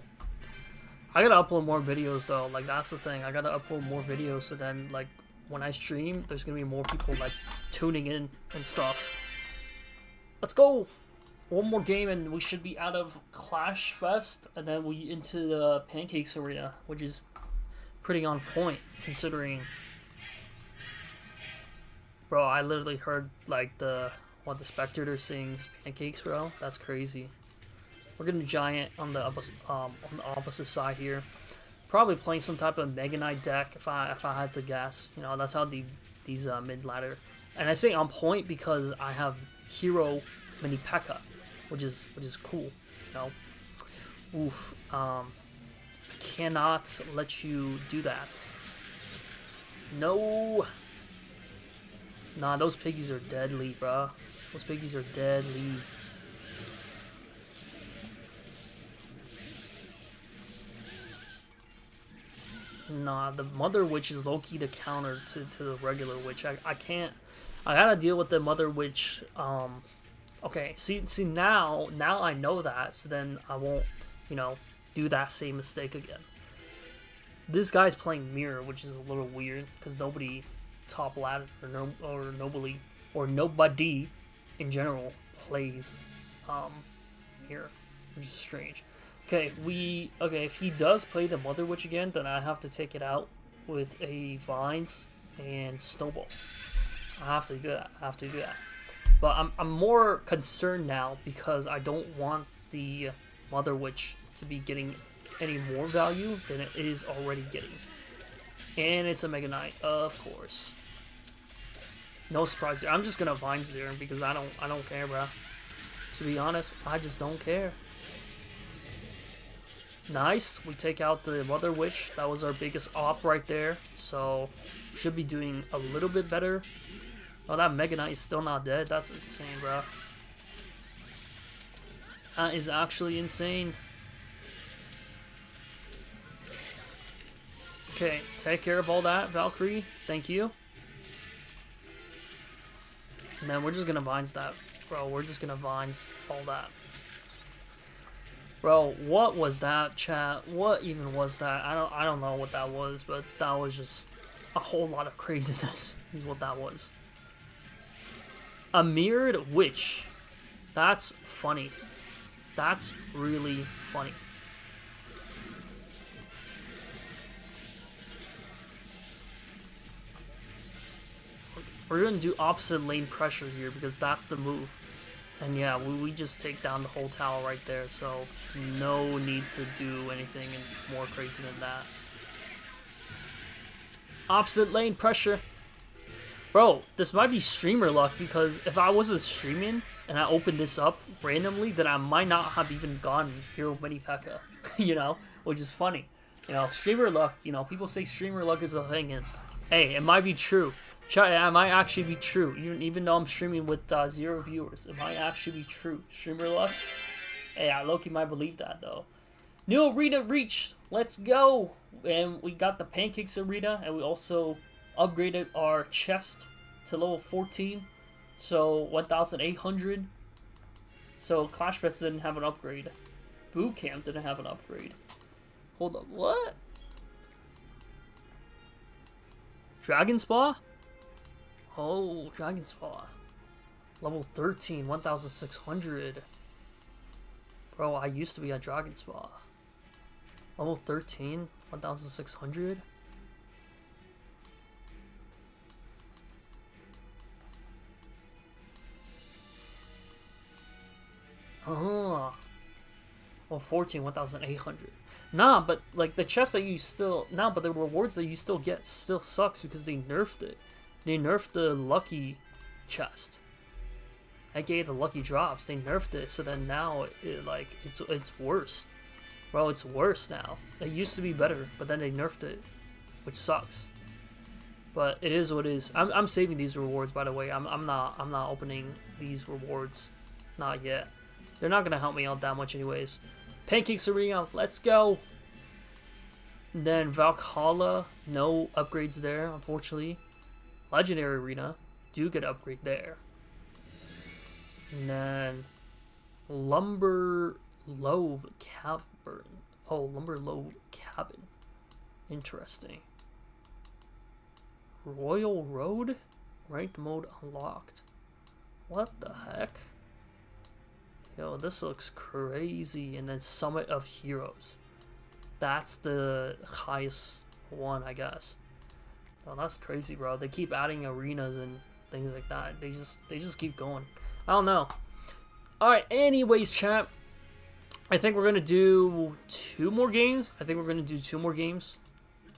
I gotta upload more videos though. Like, that's the thing. I gotta upload more videos so then, like, when I stream, there's gonna be more people, like, tuning in and stuff. Let's go! 1 more game and we should be out of Clash Fest, and then we into the Pancakes Arena, which is pretty on point considering. Bro, I literally heard like the What, the spectator sings pancakes, bro? That's crazy. We're gonna giant on the opposite side here. Probably playing some type of Mega Knight deck if I had to guess. You know, that's how these mid ladder. And I say on point because I have Hero Mini P.E.K.K.A, which is cool. You know, oof. Cannot let you do that. No. Nah, those piggies are deadly, bruh. Those piggies are deadly. Nah, the Mother Witch is low-key the counter to the regular Witch. I can't... I gotta deal with the Mother Witch. Okay, see now I know that, so then I won't, you know, do that same mistake again. This guy's playing Mirror, which is a little weird, because nobody top ladder or nobody in general plays Mirror, which is strange. Okay, if he does play the Mother Witch again, then I have to take it out with a Vines and Snowball. I have to do that. But I'm more concerned now because I don't want the Mother Witch to be getting any more value than it is already getting. And it's a Mega Knight, of course. No surprise there. I'm just gonna Vines there because I don't care, bro. To be honest, I just don't care. Nice, we take out the Mother Witch. That was our biggest op right there. So, should be doing a little bit better. Oh, that Mega Knight is still not dead. That's insane, bro. That is actually insane. Okay, take care of all that, Valkyrie. Thank you. And then we're just gonna Vines that. Bro, we're just gonna Vines all that. Bro, what was that, chat? What even was that? I don't know what that was, but that was just a whole lot of craziness is what that was. A Mirrored Witch. That's funny. That's really funny. We're gonna do opposite lane pressure here because that's the move. And yeah, we just take down the whole tower right there, so no need to do anything more crazy than that. Opposite lane pressure. Bro, this might be streamer luck because if I wasn't streaming and I opened this up randomly, then I might not have even gotten Hero Mini P.E.K.K.A, you know, which is funny. You know, streamer luck, you know, people say streamer luck is a thing, and hey, it might be true. It might actually be true, even though I'm streaming with 0 viewers. It might actually be true. Streamer luck? Hey, I low-key might believe that, though. New arena reached! Let's go! And we got the Pancakes arena, and we also upgraded our chest to level 14. So, 1,800. So, Clash Fest didn't have an upgrade. Boot Camp didn't have an upgrade. Hold up, what? Dragon Spa? Oh, Dragon Spa. Level 13, 1,600. Bro, I used to be at Dragon Spa. Level 13, 1,600. Well, 14, 1,800. Nah, but like the chests that you still... Nah, but the rewards that you still get still sucks because they nerfed it. They nerfed the lucky chest. aka the lucky drops. They nerfed it, so then now it's worse. Bro, it's worse now. It used to be better, but then they nerfed it, which sucks. But it is what it is. I'm saving these rewards, by the way. I'm not opening these rewards, not yet. They're not gonna help me out that much anyways. Pancakes Arena, let's go. And then Valhalla, no upgrades there, unfortunately. Legendary Arena, do get an upgrade there. And then Lumber Love Cavern. Oh, Lumber Love Cabin. Interesting. Royal Road? Ranked mode unlocked. What the heck? Yo, this looks crazy. And then Summit of Heroes. That's the highest one, I guess. Oh, that's crazy, bro. They keep adding arenas and things like that. They just keep going. I don't know. Alright, anyways, chat. I think we're going to do 2 more games.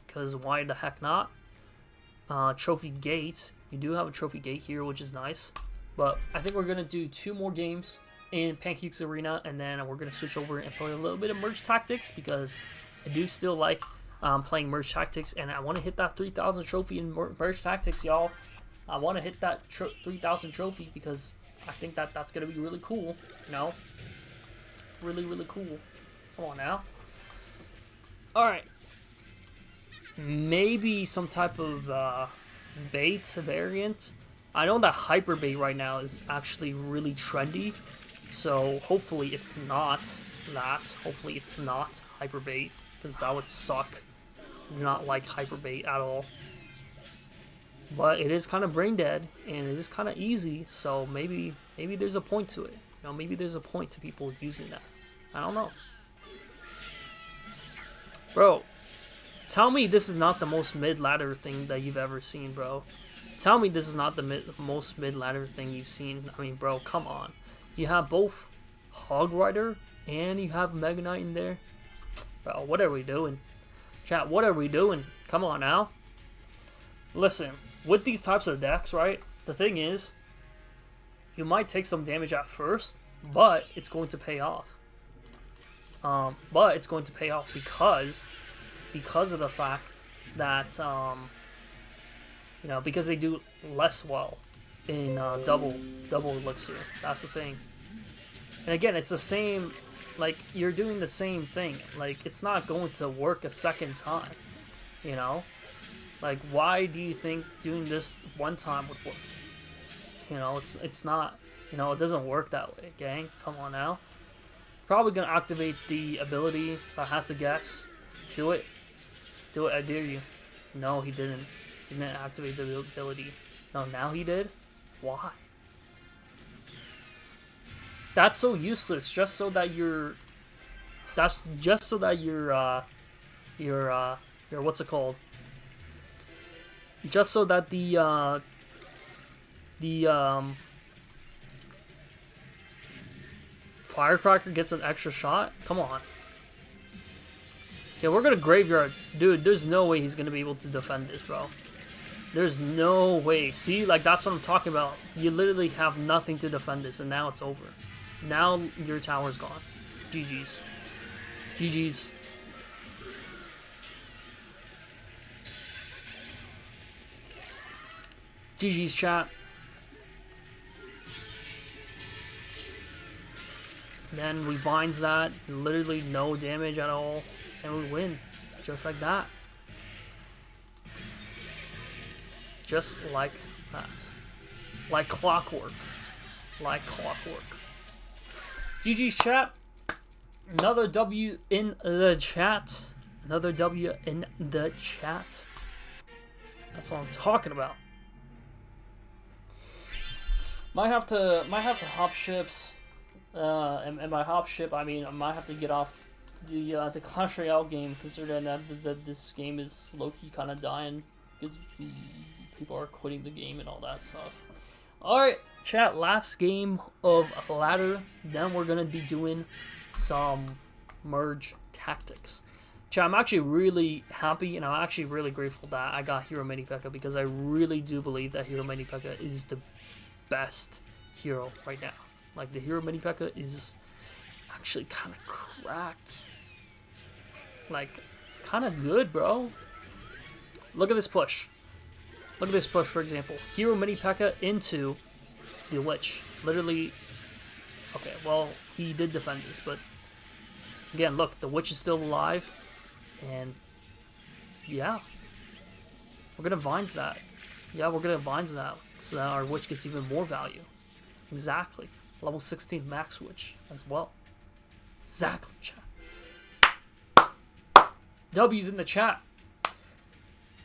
Because why the heck not? Trophy gate. You do have a trophy gate here, which is nice. But I think we're going to do 2 more games in Pancakes Arena. And then we're going to switch over and play a little bit of Merge Tactics. Because I do still like playing Merge Tactics. And I want to hit that 3,000 trophy in Merge Tactics, y'all. I want to hit that 3,000 trophy because I think that's going to be really cool. You know? Really, really cool. Come on now. Alright. Maybe some type of bait variant. I know that hyper bait right now is actually really trendy. So hopefully it's not that. Hopefully it's not hyper bait. Because that would suck. I do not like hyper bait at all. But it is kind of brain dead. And it is kind of easy. So maybe there's a point to it. You know, maybe there's a point to people using that. I don't know. Bro, tell me this is not the most mid-ladder thing that you've ever seen, bro. Tell me this is not the most mid-ladder thing you've seen. I mean, bro, come on. You have both Hog Rider and you have Mega Knight in there. Bro, what are we doing? Chat, what are we doing? Come on now. Listen, with these types of decks, right? The thing is, you might take some damage at first, but it's going to pay off. But it's going to pay off because of the fact that you know, because they do less well in double elixir. That's the thing. And again, it's the same. Like, you're doing the same thing. Like, it's not going to work a second time. You know, like, why do you think doing this one time would work? You know, it's not. You know, it doesn't work that way, gang. Come on now. Probably gonna activate the ability if I had to guess. Do it. Do it, I dare you. No, he didn't. He didn't activate the ability. No, now he did? Why? That's so useless, just so that you're... That's just so that you're what's it called? Just so that the Firecracker gets an extra shot? Come on. Okay, we're gonna Graveyard. Dude, there's no way he's gonna be able to defend this, bro. There's no way. See, like, that's what I'm talking about. You literally have nothing to defend this, and now it's over. Now your tower's gone. GG's. GG's. GG's, chat. Then we Vines that, literally no damage at all, and we win, just like that. Just like that. Like clockwork. Like clockwork. GG's, chat. Another W in the chat. Another W in the chat. That's what I'm talking about. Might have to hop ships. And by hop ship, I mean I might have to get off the Clash Royale game, considering that this game is low-key kind of dying because people are quitting the game and all that stuff. Alright, chat, last game of ladder, then we're gonna be doing some Merge Tactics. Chat, I'm actually really happy and I'm actually really grateful that I got Hero Mini P.E.K.K.A because I really do believe that Hero Mini P.E.K.K.A is the best hero right now. Like, the Hero Mini P.E.K.K.A is actually kind of cracked. Like, it's kind of good, bro. Look at this push. Look at this push, for example. Hero Mini P.E.K.K.A into the Witch. Literally, okay, well, he did defend this, but again, look, the Witch is still alive. And, yeah. We're going to Vines that. Yeah, we're going to Vines that so that our Witch gets even more value. Exactly. Level 16 max Witch as well. Exactly, chat. W's in the chat.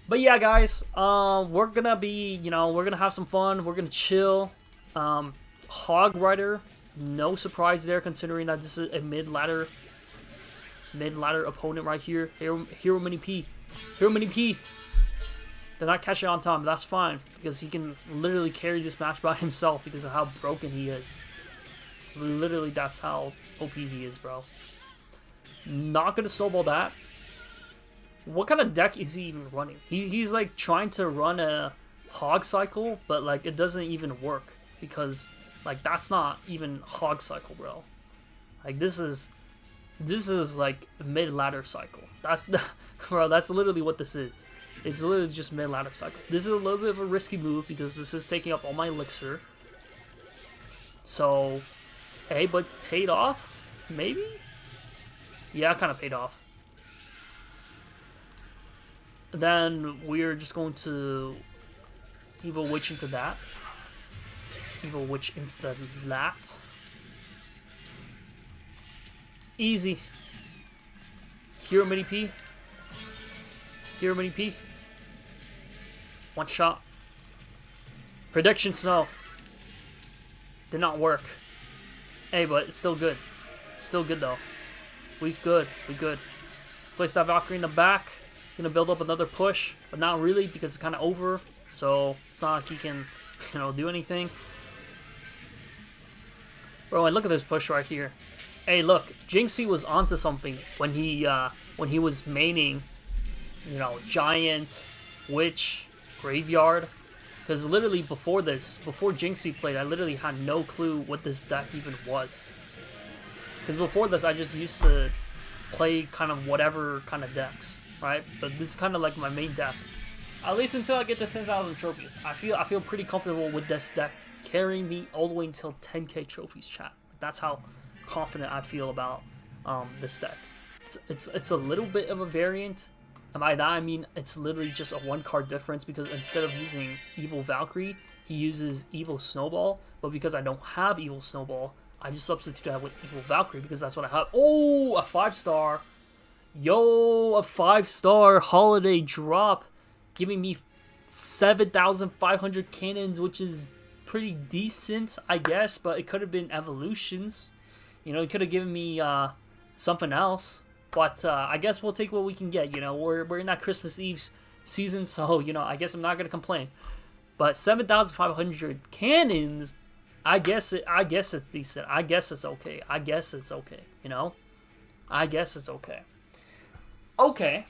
But yeah, guys, we're gonna be, you know, we're gonna have some fun. We're gonna chill. Hog Rider, no surprise there, considering that this is a mid-ladder opponent right here. Hero Mini P. Hero Mini P. They're not catching on time. That's fine, because he can literally carry this match by himself because of how broken he is. Literally, that's how OP he is, bro. Not gonna snowball that. What kind of deck is he even running? He's like trying to run a hog cycle, but like it doesn't even work because like that's not even hog cycle, bro. Like this is like mid ladder cycle. That's bro. That's literally what this is. It's literally just mid ladder cycle. This is a little bit of a risky move because this is taking up all my elixir. So, hey, but paid off maybe. Yeah, kind of paid off. Then we're just going to Evil Witch into that. Evil Witch into that. Easy. Hero Mini P. Hero Mini P. One shot. Prediction Snow. Did not work. Hey, but it's still good. Still good though. We good. We good. Place that Valkyrie in the back. Gonna build up another push, but not really because it's kind of over. So it's not like he can, do anything. Bro, and look at this push right here. Hey, look, Jinxie was onto something when he was maining, Giant, Witch, Graveyard. Because literally before this, before Jinxie played, I literally had no clue what this deck even was. Because before this, I just used to play kind of whatever kind of decks, right? But this is kind of like my main deck. At least until I get to 10,000 trophies. I feel pretty comfortable with this deck carrying me all the way until 10k trophies, chat. That's how confident I feel about this deck. It's a little bit of a variant. And by that I mean it's literally just a 1-card difference because instead of using Evil Valkyrie, he uses Evil Snowball. But because I don't have Evil Snowball, I just substitute that with Evil Valkyrie because that's what I have. Oh, a 5-star. Yo, a 5-star holiday drop. Giving me 7,500 cannons, which is pretty decent, I guess. But it could have been evolutions. It could have given me something else. But I guess we'll take what we can get. We're in that Christmas Eve season, so I guess I'm not gonna complain. But 7,500 cannons, I guess it's decent. I guess it's okay. I guess it's okay. I guess it's okay. Okay.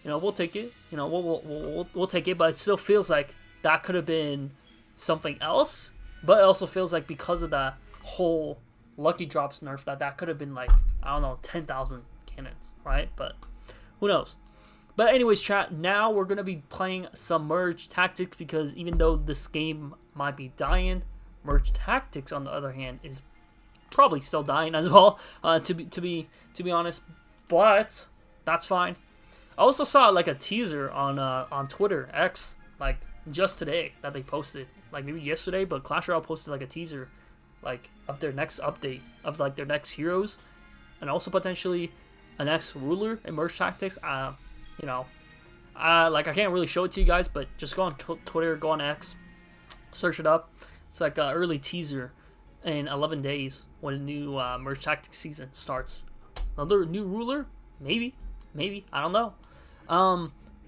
We'll take it. We'll take it. But it still feels like that could have been something else. But it also feels like because of the whole Lucky Drops nerf that could have been like, I don't know, 10,000 cannons, right? But who knows? But anyways, chat, now we're going to be playing some Merge Tactics because even though this game might be dying, Merge Tactics on the other hand is probably still dying as well, to be honest. But that's fine. I also saw like a teaser on Twitter X like just today that they posted, like maybe yesterday, but Clash Royale posted like a teaser like of their next update of like their next heroes and also potentially a next ruler in Merge Tactics. Like I can't really show it to you guys, but just go on Twitter, go on X, search it up. It's like an early teaser in 11 days when a new Merge Tactics season starts. Another new ruler, maybe I don't know.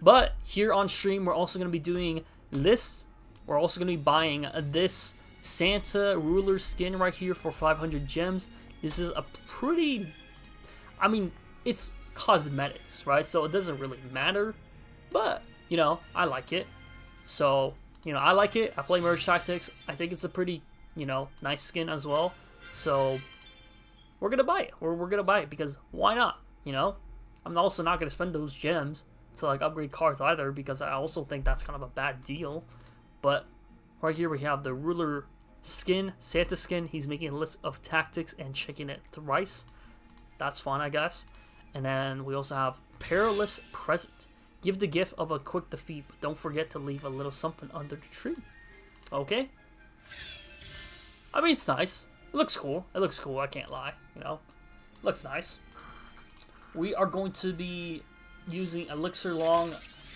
But here on stream we're also going to be doing lists. We're also going to be buying this Santa ruler skin right here for 500 gems. This is a pretty, it's cosmetics, right? So it doesn't really matter, but I like it. So I like it. I play Merge Tactics. I think it's a pretty nice skin as well. So we're gonna buy it. We're gonna buy it because why not? I'm also not gonna spend those gems to like upgrade cards either because I also think that's kind of a bad deal. But right here we have the ruler skin, Santa skin. He's making a list of tactics and checking it thrice. That's fun, I guess. And then we also have Perilous Present. Give the gift of a quick defeat, but don't forget to leave a little something under the tree. Okay? It's nice. It looks cool. I can't lie. Looks nice. We are going to be using Elixir Long,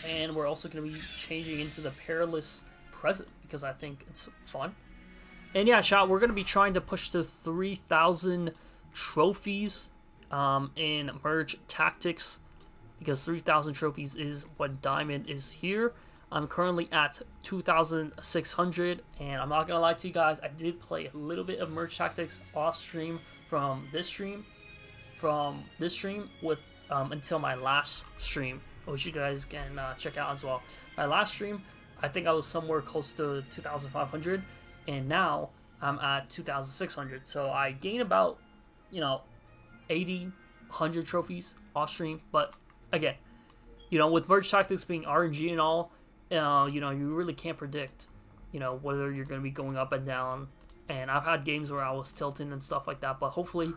and we're also going to be changing into the Perilous Present because I think it's fun. And yeah, chat, we're going to be trying to push to 3,000 trophies in Merge Tactics because 3,000 trophies is what diamond is here. I'm currently at 2,600, and I'm not gonna lie to you guys, I did play a little bit of Merge Tactics off stream from this stream with until my last stream, which you guys can check out as well. My last stream, I think I was somewhere close to 2,500, and now I'm at 2,600. So I gained about, 80, 100 trophies off stream. But again, with Merge Tactics being RNG and all, you really can't predict, whether you're going to be going up and down. And I've had games where I was tilting and stuff like that. But hopefully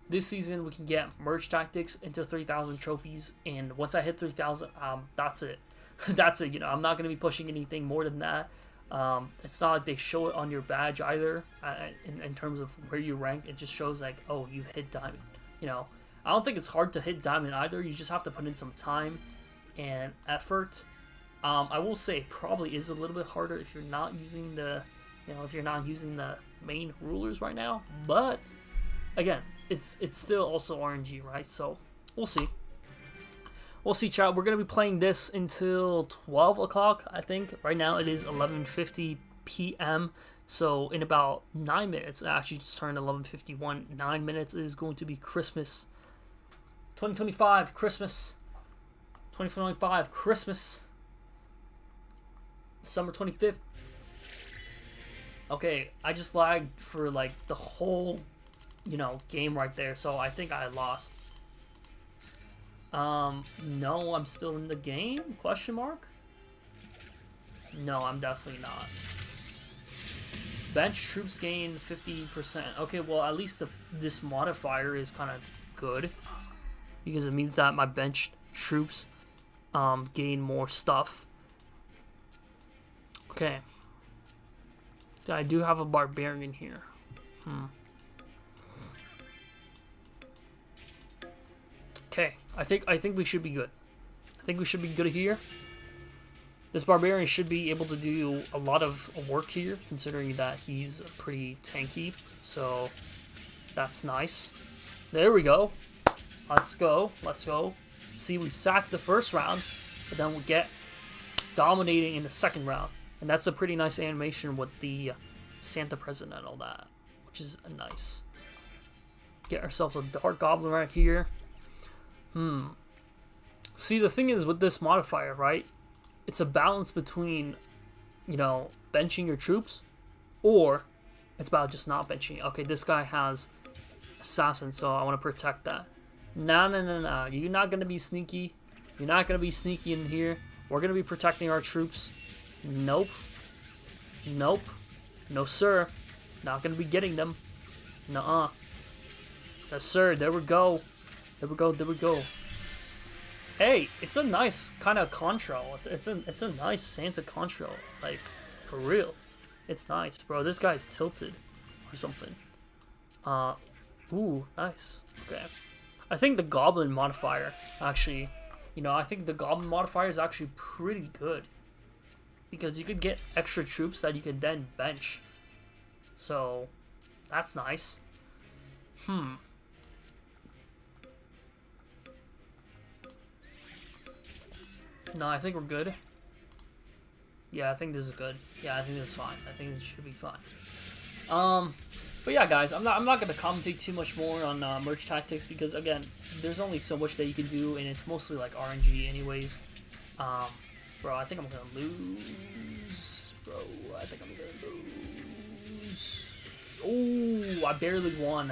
this season we can get Merge Tactics into 3,000 trophies. And once I hit 3,000, that's it. That's it. I'm not going to be pushing anything more than that. It's not like they show it on your badge either in terms of where you rank. It just shows like, oh, you hit diamond. I don't think it's hard to hit diamond either. You just have to put in some time and effort. I will say it probably is a little bit harder if you're not using the main rulers right now. But again, it's still also RNG, right? So we'll see. We'll see, chat. We're going to be playing this until 12 o'clock, I think. Right now it is 11:50 p.m. So in about 9 minutes, I actually just turned 11:51. 9 minutes is going to be Christmas. 2025, Christmas. 2025, Christmas. December 25th. Okay, I just lagged for like the whole, game right there. So I think I lost. No, I'm still in the game? Question mark? No, I'm definitely not. Bench troops gain 50%. Okay, well, at least this modifier is kind of good, because it means that my bench troops gain more stuff. Okay. I do have a barbarian here. Okay, I think we should be good. I think we should be good here. This barbarian should be able to do a lot of work here, considering that he's pretty tanky. So that's nice. There we go. Let's go. Let's go. See, we sacked the first round, but then we get dominating in the second round. And that's a pretty nice animation with the Santa present and all that, which is nice. Get ourselves a Dark Goblin right here. See, the thing is with this modifier, right? It's a balance between, benching your troops, or it's about just not benching. Okay, this guy has assassin, so I want to protect that. No. You're not going to be sneaky. You're not going to be sneaky in here. We're going to be protecting our troops. Nope. Nope. No, sir. Not going to be getting them. Nuh-uh. Yes, sir. There we go. There we go. There we go. Hey, it's a nice kind of control. It's a nice Santa control. Like, for real. It's nice, bro. This guy's tilted or something. Ooh, nice. Okay. I think the Goblin modifier, actually, I think the Goblin modifier is actually pretty good, because you could get extra troops that you could then bench. So, that's nice. No, I think we're good. Yeah, I think this is good. Yeah, I think this is fine. I think this should be fine. But yeah, guys, I'm not gonna commentate too much more on Merge Tactics, because again, there's only so much that you can do, and it's mostly like RNG anyways. Bro, I think I'm gonna lose. Bro, I think I'm gonna lose. Oh, I barely won.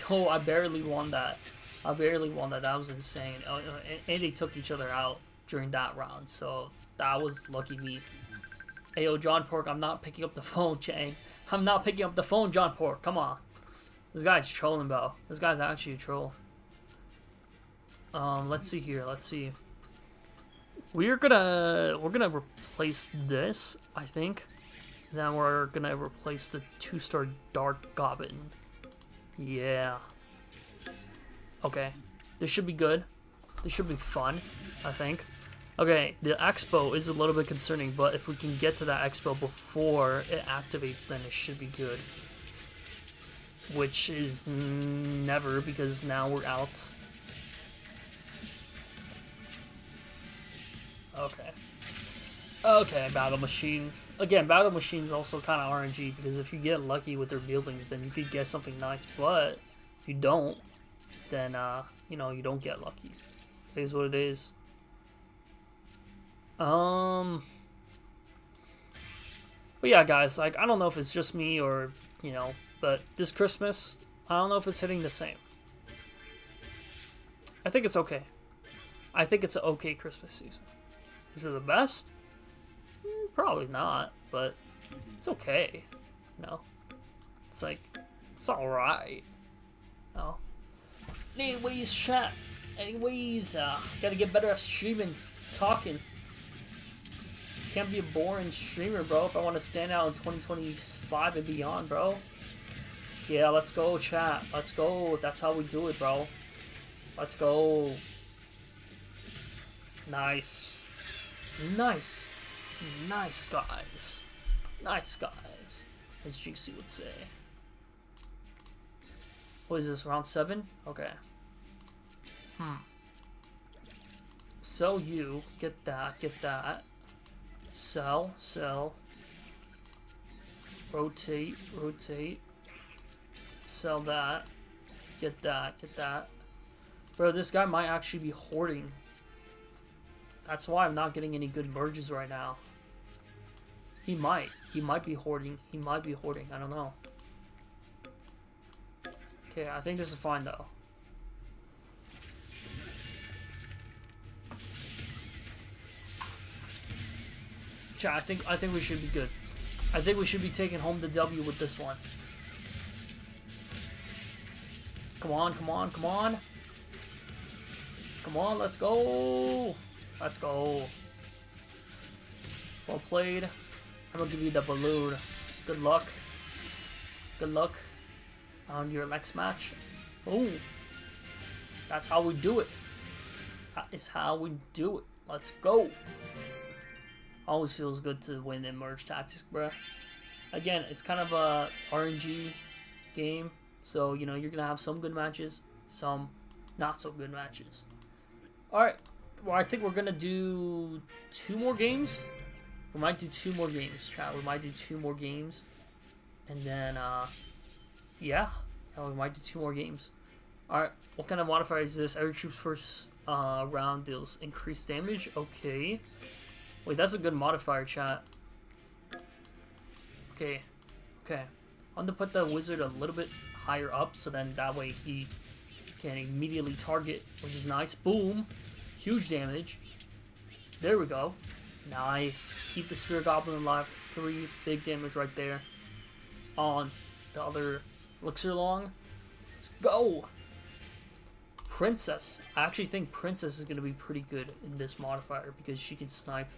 Yo, I barely won that. I barely won that. That was insane. And they took each other out during that round, so that was lucky me. Hey, yo, John Pork, I'm not picking up the phone, Chang. I'm not picking up the phone, John Pork. Come on. This guy's trolling, bro. This guy's actually a troll. Let's see here. Let's see. We're gonna replace this, I think. Then we're gonna replace the 2-star Dark Goblin. Yeah. Okay. This should be good. This should be fun, I think. Okay, the expo is a little bit concerning, but if we can get to that expo before it activates, then it should be good. Which is never, because now we're out. Okay. Okay, Battle Machine. Again, Battle Machine's also kind of RNG, because if you get lucky with their buildings, then you could get something nice. But if you don't, then, you know, you don't get lucky. It is what it is. But yeah, guys, like, I don't know if it's just me or, you know, but this Christmas, I don't know if it's hitting the same. I think it's okay. I think it's an okay Christmas season. Is it the best? Probably not, but it's okay. No. It's like, it's alright. No. Anyways, chat. Anyways, gotta get better at streaming, talking. Can't be a boring streamer, bro, if I want to stand out in 2025 and beyond, bro. Yeah, let's go, chat. Let's go. That's how we do it, bro. Let's go. Nice. Nice. Nice, guys. Nice, guys. As Juicy would say. What is this, round 7? Okay. Sell you. Get that. Get that. Sell. Sell. Rotate. Rotate. Sell that. Get that. Get that. Bro, this guy might actually be hoarding. That's why I'm not getting any good merges right now. He might. He might be hoarding. He might be hoarding. I don't know. Okay, I think this is fine though. Chat, I think we should be good. I think we should be taking home the W with this one. Come on, come on, come on. Come on, let's go. Let's go. Well played. I'm gonna give you the balloon. Good luck. Good luck on your next match. Oh, that's how we do it. That is how we do it. Let's go. Always feels good to win in Merge Tactics, bruh. Again, it's kind of a RNG game, so you know you're gonna have some good matches, some not so good matches. All right. Well, I think we're gonna do 2 more games. We might do 2 more games, chat. We might do 2 more games, and then yeah, we might do 2 more games. All right. What kind of modifier is this? Every troops first round deals increased damage. Okay. Wait, that's a good modifier, chat. Okay. Okay. I'm gonna put the wizard a little bit higher up, so then that way he can immediately target, which is nice. Boom. Huge damage. There we go. Nice. Keep the Spear Goblin alive. 3 big damage right there. On the other Elixir Long. Let's go. Princess. I actually think Princess is going to be pretty good in this modifier because she can snipe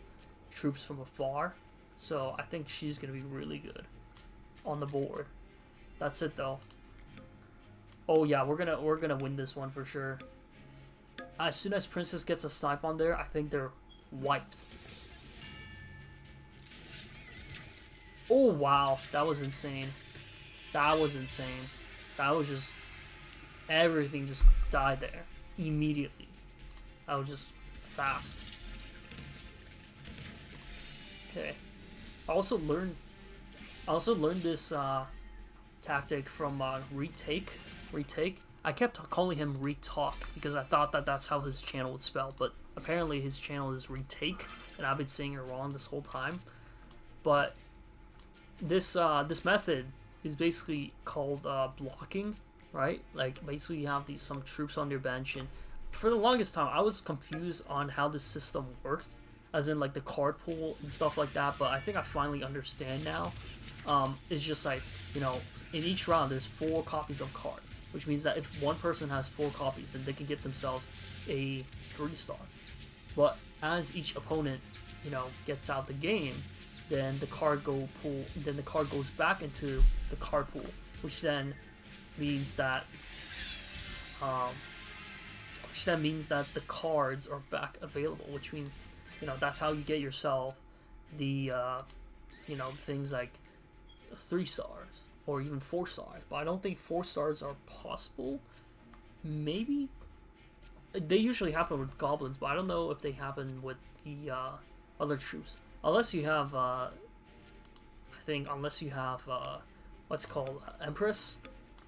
troops from afar. So I think she's going to be really good on the board. That's it though. Oh yeah, we're gonna win this one for sure. As soon as Princess gets a snipe on there, I think they're wiped. Oh wow, that was insane. That was insane. That was just, everything just died there immediately. That was just fast. Okay. I also learned this tactic from Retake. I kept calling him Retalk because I thought that that's how his channel would spell, but apparently his channel is Retake, and I've been saying it wrong this whole time. But this this method is basically called blocking, right? Like basically you have some troops on your bench, and for the longest time I was confused on how this system worked, as in like the card pool and stuff like that. But I think I finally understand now. It's just like, you know, in each round there's 4 copies of card, which means that if one person has 4 copies, then they can get themselves a 3-star. But as each opponent, you know, gets out the game, then the card goes back into the card pool, which then means that the cards are back available, which means, you know, that's how you get yourself the you know, things like 3 stars or even 4 stars. But I don't think 4 stars are possible. Maybe They usually happen with goblins, but I don't know if they happen with the other troops. Unless you have, I think, unless you have, what's it called, Empress?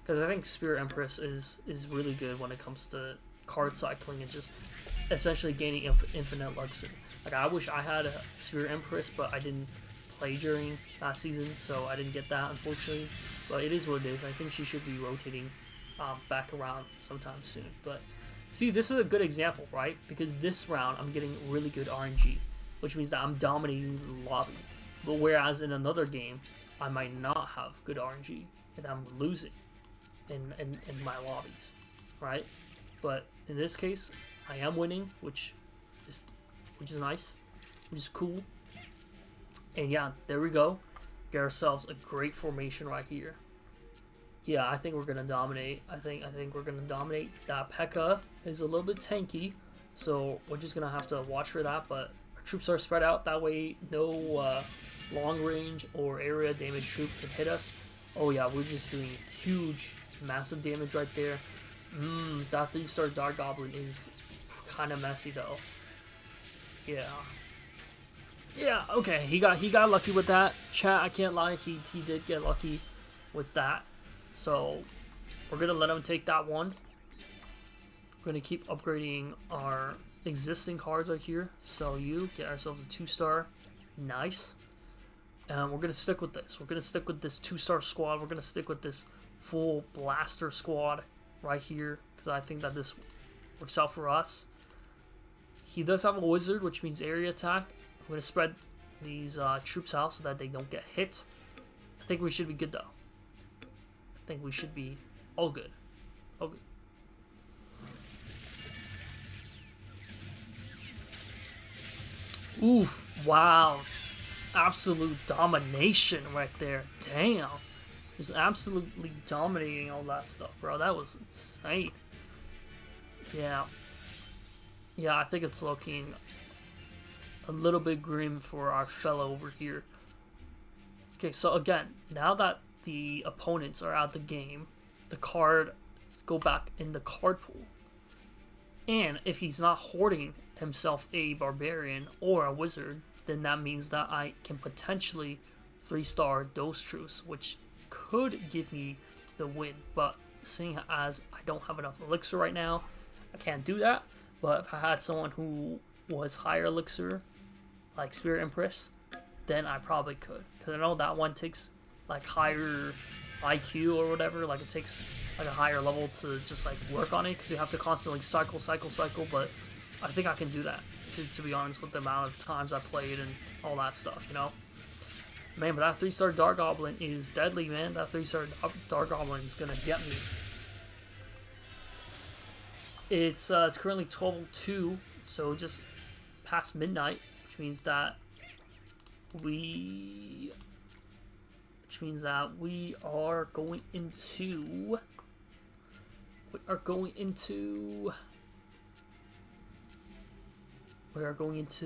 Because I think Spirit Empress is really good when it comes to card cycling and just essentially gaining infinite elixir. Like, I wish I had a Spirit Empress, but I didn't play during last season, so I didn't get that, unfortunately. But it is what it is. I think she should be rotating back around sometime soon. But see, this is a good example, right? Because this round, I'm getting really good RNG, which means that I'm dominating the lobby. But whereas in another game, I might not have good RNG, and I'm losing in my lobbies, right? But in this case, I am winning, which is nice, which is cool. And yeah, there we go. Get ourselves a great formation right here. Yeah, I think we're gonna dominate. I think we're gonna dominate. That P.E.K.K.A. is a little bit tanky, so we're just gonna have to watch for that. But our troops are spread out. That way, no long range or area damage troop can hit us. Oh yeah, we're just doing huge, massive damage right there. That 3-star Dark Goblin is kind of messy though. Yeah. Yeah, okay, he got lucky with that. Chat, I can't lie, he did get lucky with that. So we're gonna let him take that one. We're gonna keep upgrading our existing cards right here. Sell you, get ourselves a 2-star. Nice. And we're gonna stick with this. We're gonna stick with this 2-star squad. We're gonna stick with this full blaster squad right here, because I think that this works out for us. He does have a wizard, which means area attack. I'm gonna spread these troops out so that they don't get hit. I think we should be good though. I think we should be all good. All good. Oof! Wow! Absolute domination right there. Damn! Just absolutely dominating all that stuff, bro. That was insane. Yeah. Yeah, I think it's looking a little bit grim for our fellow over here. Okay, so again, now that the opponents are out the game, the card go back in the card pool. And if he's not hoarding himself a barbarian or a wizard, then that means that I can potentially 3-star those troops, which could give me the win. But seeing as I don't have enough elixir right now, I can't do that. But if I had someone who was higher elixir, like Spirit Empress, then I probably could. Because I know that one takes like higher IQ or whatever. Like it takes like a higher level to just like work on it, because you have to constantly cycle. But I think I can do that, to be honest, with the amount of times I played and all that stuff, you know? Man, but that 3-star Dark Goblin is deadly, man. That 3-star Dark Goblin is gonna get me. It's currently 12:02, so just past midnight, which means that we are going into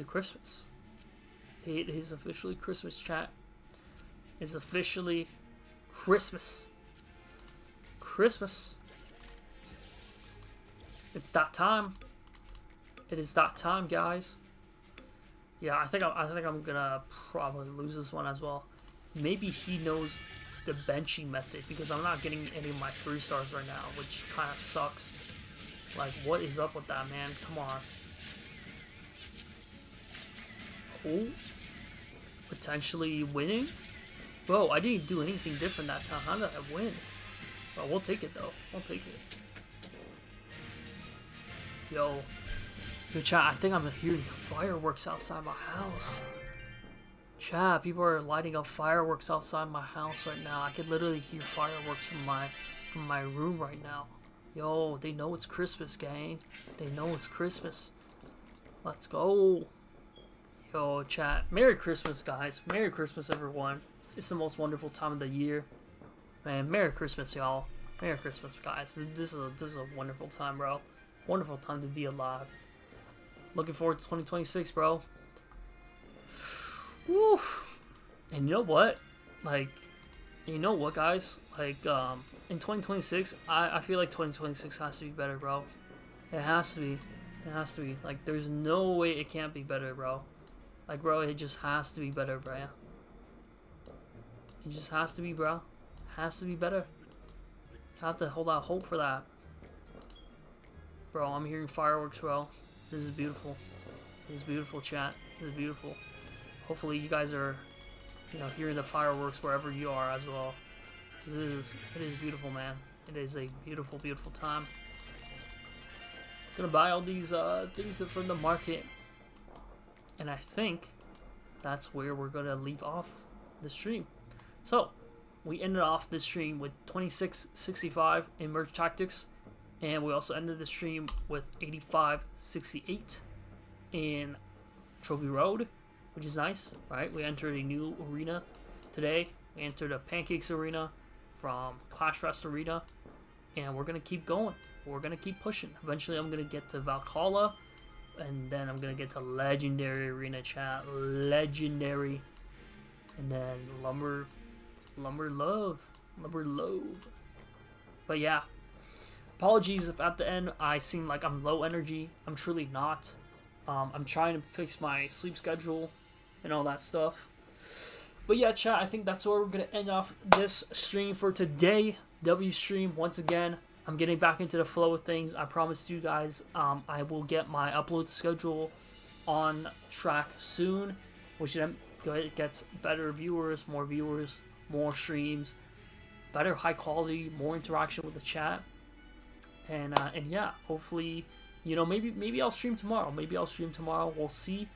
Christmas. It is officially Christmas, chat. It's officially Christmas. It's that time. It is that time, guys. Yeah, I think I'm gonna probably lose this one as well. Maybe he knows the benching method, because I'm not getting any of my 3-stars right now, which kind of sucks. Like, what is up with that, man? Come on. Oh, potentially winning. Bro, I didn't do anything different that time. How did I win? But we'll take it though. We'll take it. Yo, chat, I think I'm hearing fireworks outside my house. Chat, people are lighting up fireworks outside my house right now. I could literally hear fireworks from my room right now. Yo, they know it's Christmas, gang. They know it's Christmas. Let's go. Yo, chat. Merry Christmas, guys. Merry Christmas, everyone. It's the most wonderful time of the year. Man, Merry Christmas, y'all. Merry Christmas, guys. This is a wonderful time, bro. Wonderful time to be alive. Looking forward to 2026, bro. Woo. And you know what? Like, you know what, guys? Like, in 2026, I feel like 2026 has to be better, bro. It has to be. It has to be. Like, there's no way it can't be better, bro. Like, bro, it just has to be better, bro. It just has to be, bro. Has to be better. You have to hold out hope for that. Bro, I'm hearing fireworks, bro. This is beautiful. This is beautiful, chat. This is beautiful. Hopefully you guys are, you know, hearing the fireworks wherever you are as well. It is beautiful, man. It is a beautiful, beautiful time. Gonna buy all these things from the market, and I think that's where we're gonna leave off the stream. So we ended off this stream with 2665 in merge tactics, and we also ended the stream with 8568 in Trophy Road, which is nice, right? We entered a new arena today. We entered a Pancakes arena from Clash Fest arena, and we're gonna keep going. We're gonna keep pushing. Eventually, I'm gonna get to Valhalla, and then I'm gonna get to Legendary arena, chat. Legendary, and then Lumber Love. But yeah, apologies if at the end I seem like I'm low energy. I'm truly not. I'm trying to fix my sleep schedule and all that stuff. But yeah, chat, I think that's where we're going to end off this stream for today. W stream, once again, I'm getting back into the flow of things. I promised you guys I will get my upload schedule on track soon, which then gets better viewers, more streams, better high quality, more interaction with the chat. And yeah, hopefully, you know, maybe I'll stream tomorrow. We'll see.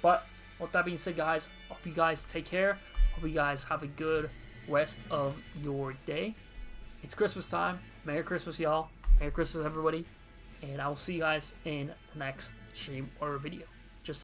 But with that being said, guys, hope you guys take care. Hope you guys have a good rest of your day. It's Christmas time. Merry Christmas, y'all. Merry Christmas, everybody. And I will see you guys in the next stream or video.